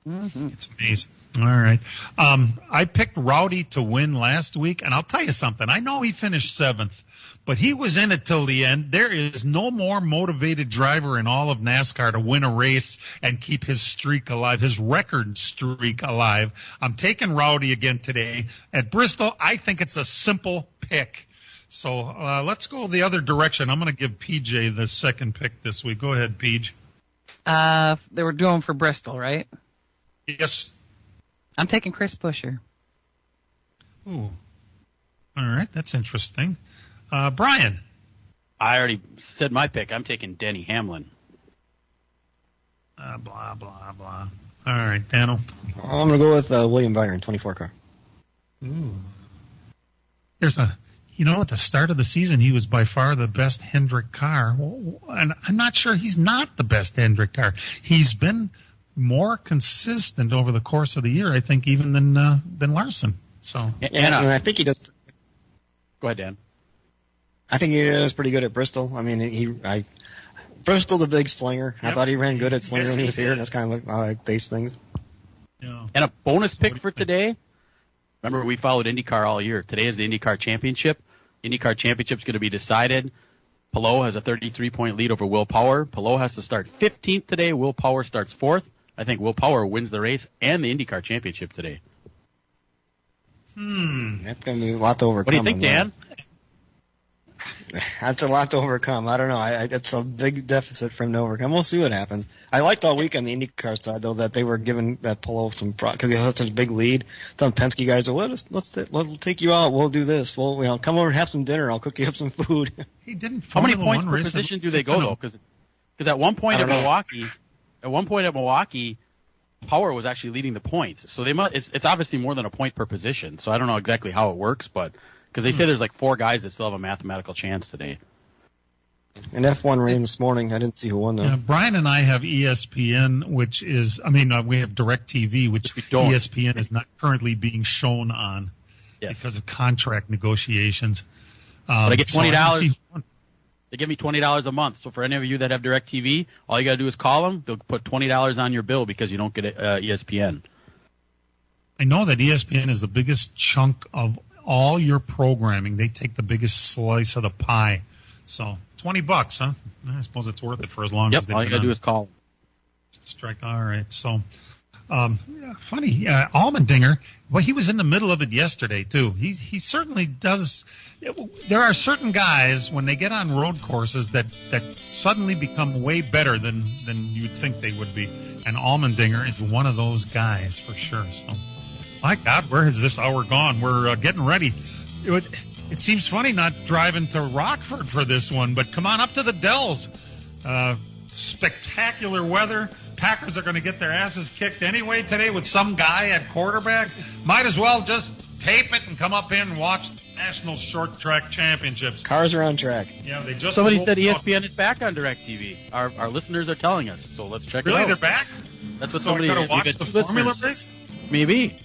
Mm-hmm. It's amazing. All right. I picked Rowdy to win last week, and I'll tell you something. I know he finished 7th, but he was in it till the end. There is no more motivated driver in all of NASCAR to win a race and keep his streak alive, his record streak alive. I'm taking Rowdy again today. At Bristol, I think it's a simple pick. So let's go the other direction. I'm going to give PJ the second pick this week. Go ahead, PJ. They were doing for Bristol, right? Yes. I'm taking Chris Buescher. Ooh. All right, that's interesting. Brian? I already said my pick. I'm taking Denny Hamlin. Blah, blah, blah. All right, Daniel? I'm going to go with William Byron, 24 car. Ooh. At the start of the season, he was by far the best Hendrick car. And I'm not sure he's not the best Hendrick car. He's been more consistent over the course of the year, I think, even than Larson. So, and I think he does. Go ahead, Dan. I think he is pretty good at Bristol. I mean, Bristol's a big slinger. Yep. I thought he ran good at slinger when he was here, and that's kind of how I base things. Yeah. And a bonus pick for today. Remember, we followed IndyCar all year. Today is the IndyCar Championship. IndyCar Championship is going to be decided. Palou has a 33-point lead over Will Power. Palou has to start 15th today. Will Power starts 4th. I think Will Power wins the race and the IndyCar Championship today. That's going to be a lot to overcome. What do you think, Dan? That's a lot to overcome. I don't know. It's a big deficit for him to overcome. We'll see what happens. I liked all week on the IndyCar side, though, that they were giving that Palou some because he had such a big lead. Some Penske guys said, "We'll take you out. We'll do this. We'll come over, have some dinner. I'll cook you up some food." He didn't. How many points per position do they go though? Because at one point at Milwaukee, Power was actually leading the points. So they must. It's obviously more than a point per position. So I don't know exactly how it works, but because they say there's like 4 guys that still have a mathematical chance today. And F1 ran this morning. I didn't see who won though. Yeah, Brian and I have ESPN, which is, we have DirecTV, which ESPN is not currently being shown on because of contract negotiations. But I get $20. They give me $20 a month. So for any of you that have DirecTV, all you got to do is call them. They'll put $20 on your bill because you don't get ESPN. I know that ESPN is the biggest chunk of all your programming. They take the biggest slice of the pie. So $20, huh? I suppose it's worth it for as long as all you got to do is call. Strike. All right. So, funny. Allmendinger. Well, he was in the middle of it yesterday too. He certainly does. There are certain guys when they get on road courses that suddenly become way better than you'd think they would be, and Allmendinger is one of those guys for sure. So, My God, where has this hour gone? We're getting ready. It seems funny not driving to Rockford for this one, but come on up to the Dells. Spectacular weather. Packers are going to get their asses kicked anyway today with some guy at quarterback. Might as well just tape it and come up in and watch the National Short Track Championships. Cars are on track. Yeah, they just somebody said ESPN is back on DirecTV. Our listeners are telling us, so let's check it out. Really, they're back? That's what so somebody. I gotta watch the Formula race? Maybe.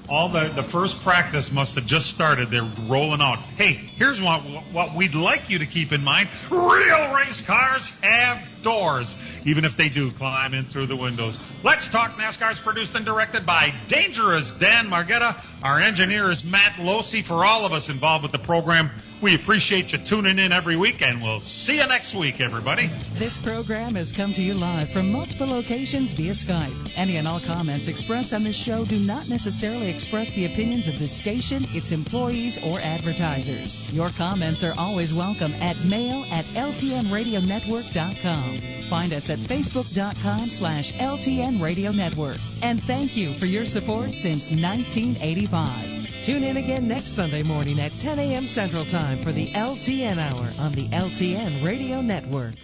All the first practice must have just started. They're rolling out. Hey, here's what we'd like you to keep in mind. Real race cars have doors, even if they do climb in through the windows. Let's Talk NASCAR is produced and directed by Dangerous Dan Margetta. Our engineer is Matt Losi. For all of us involved with the program, we appreciate you tuning in every week, and we'll see you next week, everybody. This program has come to you live from multiple locations via Skype. Any and all comments expressed on this show do not necessarily express the opinions of this station, its employees, or advertisers. Your comments are always welcome at mail@ltnradionetwork.com. Find us at facebook.com/LTN Radio Network. And thank you for your support since 1985. Tune in again next Sunday morning at 10 a.m. Central Time for the LTN Hour on the LTN Radio Network.